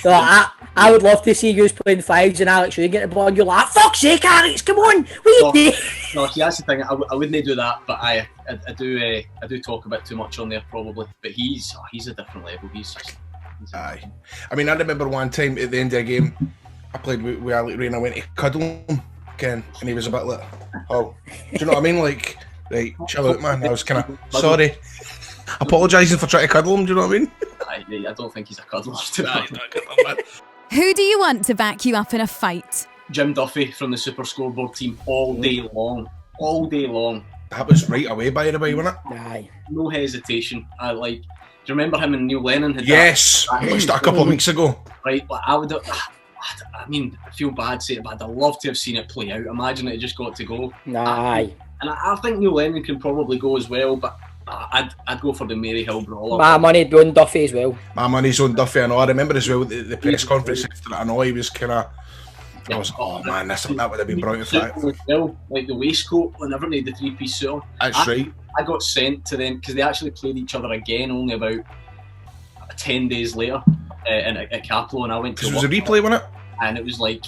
so I would love to see you playing fives and Alex Ray get the ball and you're like, fuck's sake, Alex, come on, what are you doing? No, see, that's the thing, I wouldn't do that, but I do talk a bit too much on there probably, but he's a different level. He's aye. I mean, I remember one time at the end of a game, I played with Alex Ray and I went to cuddle him, Ken, and he was a bit like, oh, do you know what I mean? Like, right, chill out, man. I was kind of sorry, apologising for trying to cuddle him. Do you know what I mean? I don't think he's a cuddler. Who do you want to back you up in a fight? Jim Duffy from the Super Scoreboard team, all day long. That was right away, by the way, wasn't it? Aye. No hesitation. Do you remember him and Neil Lennon? Yes, watched that a couple of weeks ago. Right, but I mean, I feel bad saying it, but I'd love to have seen it play out. Imagine it just got to go. Aye. And I think Neil Lennon can probably go as well, but I'd go for the Mary Hill brawler. My money'd be on Duffy as well. My money's on Duffy. I know. I remember as well the press conference after it. I know he was kind of. I was, oh man, that would have been brilliant. Like the waistcoat, whenever they had the three-piece suit on. That's right. I got sent to them because they actually played each other again only about 10 days later at Caplo, and I went to. It was a replay, wasn't it? And it was like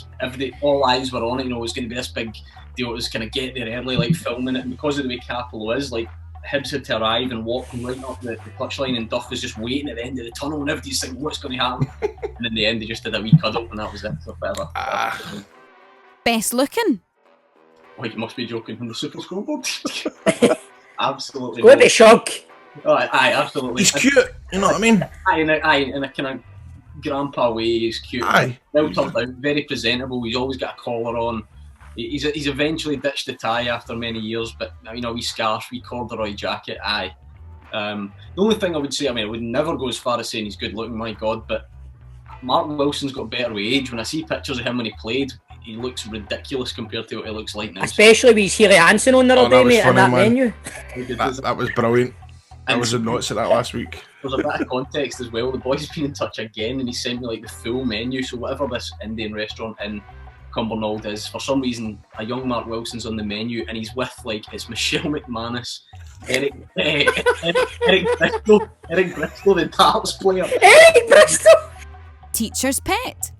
all eyes were on it. You know, it was going to be this big deal. It was going to get there early, like filming it, and because of the way Caplo is, like. Hibs had to arrive and walk right up the touchline, and Duff was just waiting at the end of the tunnel, and everybody's thinking, what's going to happen? And in the end, they just did a wee cuddle, and that was it. So whatever. Best looking? Oh, you must be joking from the Super Scoreboard. Absolutely. Go to shock. Oh, aye, absolutely. He's cute, you know what I mean? Aye, in a kind of grandpa way, he's cute. Aye. Well turned out, very presentable. He's always got a collar on. He's eventually ditched the tie after many years, but you know, wee scarf, wee corduroy jacket, aye. The only thing I would say, I mean, I would never go as far as saying he's good looking, my God, but Mark Wilson's got better with age. When I see pictures of him when he played, he looks ridiculous compared to what he looks like now. Especially with Healy Hansen on the other day, mate, in that menu. That was brilliant. I was in notes at that last week. There's a bit of context as well. The boy's been in touch again, and he sent me like the full menu. So whatever this Indian restaurant in Cumbernauld is, for some reason, a young Mark Wilson's on the menu, and he's with like it's Michelle McManus, Eric Bristol, the darts player. Eric Bristol. Teacher's pet.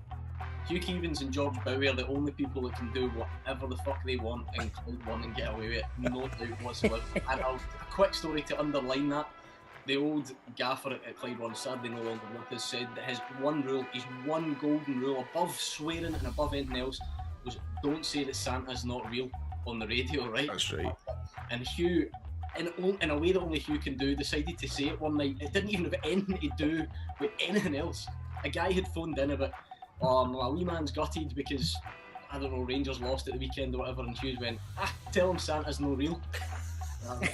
Hugh Keevins and George Bowie are the only people that can do whatever the fuck they want and Clyde won and get away with it, no doubt whatsoever. And a quick story to underline that: the old gaffer at Clyde once, sadly no longer with us, said that his one golden rule above swearing and above anything else was don't say that Santa's not real on the radio, right? That's right. And Hugh, in a way that only Hugh can do, decided to say it one night. It didn't even have anything to do with anything else. A guy had phoned in about, my wee man's gutted because, I don't know, Rangers lost at the weekend or whatever, and Hughes went, tell him Santa's no real. And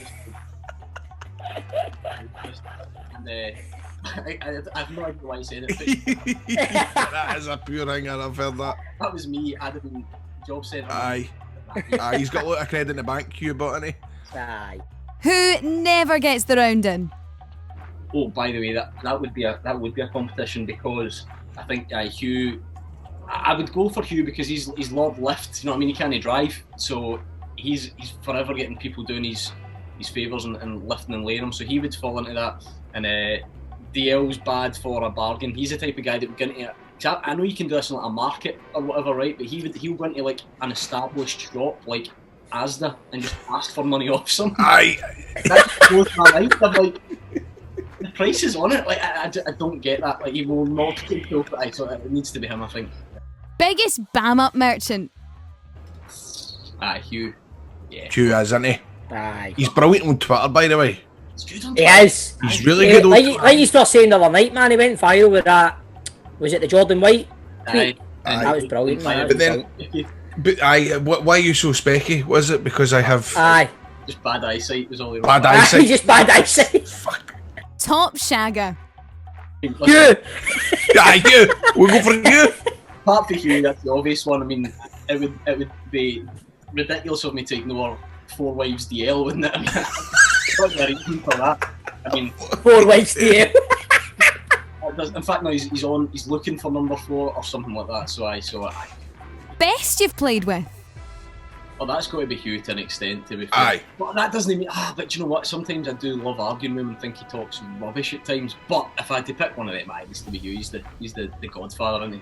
I have no idea why I said it. That is a pure ringer, I've heard that. That was me, Adam, job centre. Aye, he's got a lot of credit in the bank, Hugh, but hasn't he? Aye. Who never gets the round in? Oh, by the way, that would be a competition, because I think Hugh, I would go for Hugh because he's Lord Lift. You know what I mean? He can't drive, so he's forever getting people doing his favours and lifting and laying them. So he would fall into that. And DL's bad for a bargain. He's the type of guy that would go into. I know you can do this in like a market or whatever, right? But he'll go into like an established shop like Asda and just ask for money off some. Aye. That blows my mind. I'm like, the price is on it. Like I don't get that. Like he will not control it. So it needs to be him, I think. Biggest bam up merchant. Hugh. Yeah. Hugh is, isn't he? Aye. He's brilliant on Twitter, by the way. He is. He's really good on Twitter. Like you were saying the other night, man, he went viral with that. Was it the Jordan White tweet? That was brilliant, man. Why are you so specky? Was it because I have... Aye. Just bad eyesight was all he Bad eyesight? Just bad eyesight. Fuck. Top shagger. You! You! We'll go for you! Apart from Hugh, that's the obvious one. I mean, it would be ridiculous of me to ignore 4 Wives DL, wouldn't it? I mean, what's the reason for that? I mean, 4 Wives DL. In fact, no, he's looking for number 4 or something like that. So I. Best you've played with? Well, that's got to be Hugh to an extent, to be fair. Aye. But that doesn't mean. But you know what? Sometimes I do love arguing with him and think he talks rubbish at times. But if I had to pick one of them, it needs to be Hugh. He's the godfather, isn't he?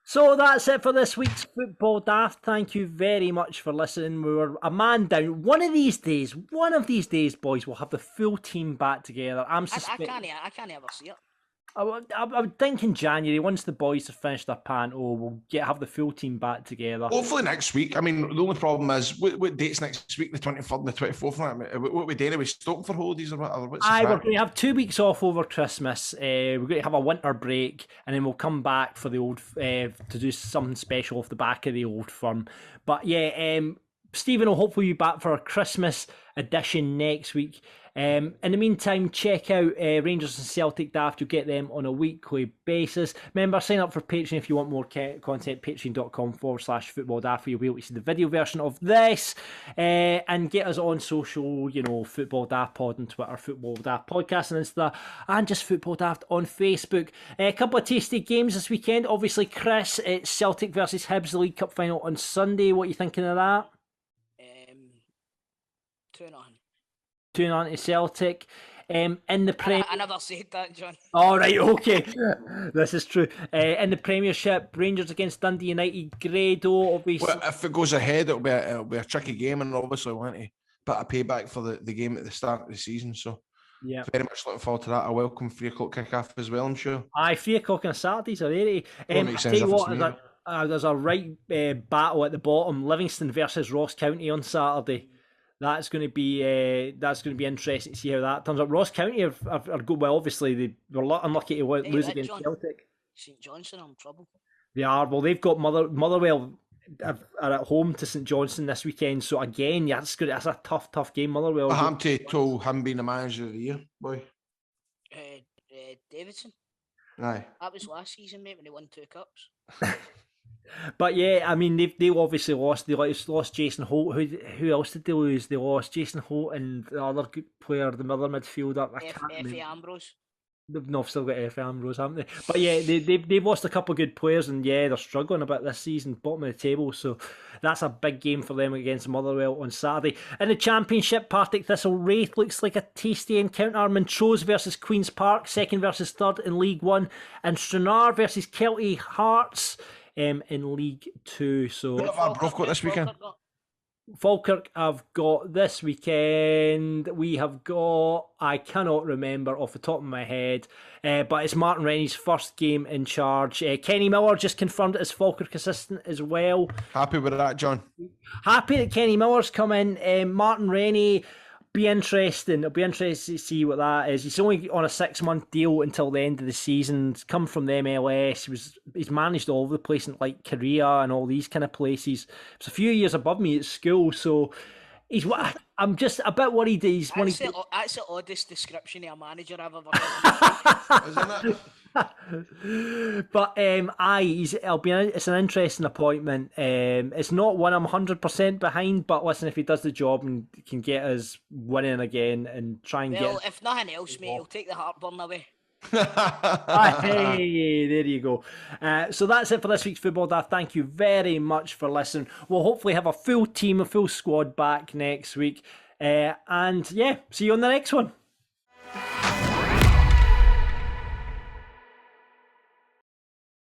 So that's it for this week's Football Daft. Thank you very much for listening. We were a man down. One of these days, boys, we'll have the full team back together. I can't ever see it. I would think in January, once the boys have finished their panto, we'll have the full team back together. Hopefully next week. I mean, the only problem is, what date's next week? The 23rd and the 24th? What we doing? Are we stopping for holidays or whatever? We're going to have 2 weeks off over Christmas. We're going to have a winter break, and then we'll come back for the old to do something special off the back of the old firm. But yeah, Stephen will hopefully be back for our Christmas edition next week. In the meantime, check out Rangers and Celtic Daft. You'll get them on a weekly basis. Remember, sign up for Patreon if you want more content. Patreon.com/football daft, where you'll be able to see the video version of this. And get us on social, Football Daft Pod on Twitter, Football Daft Podcast on Insta, and just Football Daft on Facebook. A couple of tasty games this weekend. Obviously, Chris, it's Celtic versus Hibs, the League Cup final on Sunday. What are you thinking of that? 2-0. 2-0 to Celtic. In the Premier... I never said that, John. All right, okay. This is true. In the Premiership, Rangers against Dundee United. Grado, obviously. Well, if it goes ahead, it'll be a tricky game, and obviously we'll want to put a payback for the game at the start of the season. So yeah, very much looking forward to that. I welcome 3 o'clock kick-off as well, I'm sure. Aye, 3 o'clock on Saturdays are rarity. Makes sense there's a right battle at the bottom. Livingston versus Ross County on Saturday. That's going to be interesting to see how that turns out. Ross County are good. Well, obviously they were unlucky to lose against Celtic. St Johnstone are in trouble. They are. Well, they've got Motherwell are at home to St Johnstone this weekend. So again, that's a tough game. Motherwell. Hampton told him being the manager of the year, boy. Davidson. Aye. That was last season, mate, when they won 2 cups. But yeah, I mean, they obviously lost. They lost Jason Holt. Who else did they lose? They lost Jason Holt and the other good player, the other midfielder. I can't remember. Ambrose. No, I've still got F. Ambrose, haven't they? But yeah, they've lost a couple of good players, and yeah, they're struggling a bit this season, bottom of the table. So that's a big game for them against Motherwell on Saturday. In the Championship, Partick Thistle Wraith looks like a tasty encounter. Montrose versus Queen's Park, second versus third in League One, and Stranraer versus Kelty Hearts in League Two. So What have Arbroath got this weekend? Falkirk have got this weekend. We have got, I cannot remember off the top of my head, but it's Martin Rennie's first game in charge. Kenny Miller just confirmed it as Falkirk assistant as well. Happy with that, John? Happy that Kenny Miller's come in. Martin Rennie, be interesting. It'll be interesting to see what that is. He's only on a 6-month deal until the end of the season. He's come from the MLS. He's managed all over the place in like Korea and all these kind of places. It's a few years above me at school, so I'm just a bit worried. That's the oddest description of a manager I've ever heard. Isn't it? But it's an interesting appointment. It's not one I'm 100% behind, but listen, if he does the job and can get us winning again and try and Well, if nothing else, mate, he'll take the heartburn away. Hey, there you go. So that's it for this week's Football Daft. Thank you very much for listening. We'll hopefully have a full team, a full squad back next week. And yeah, see you on the next one.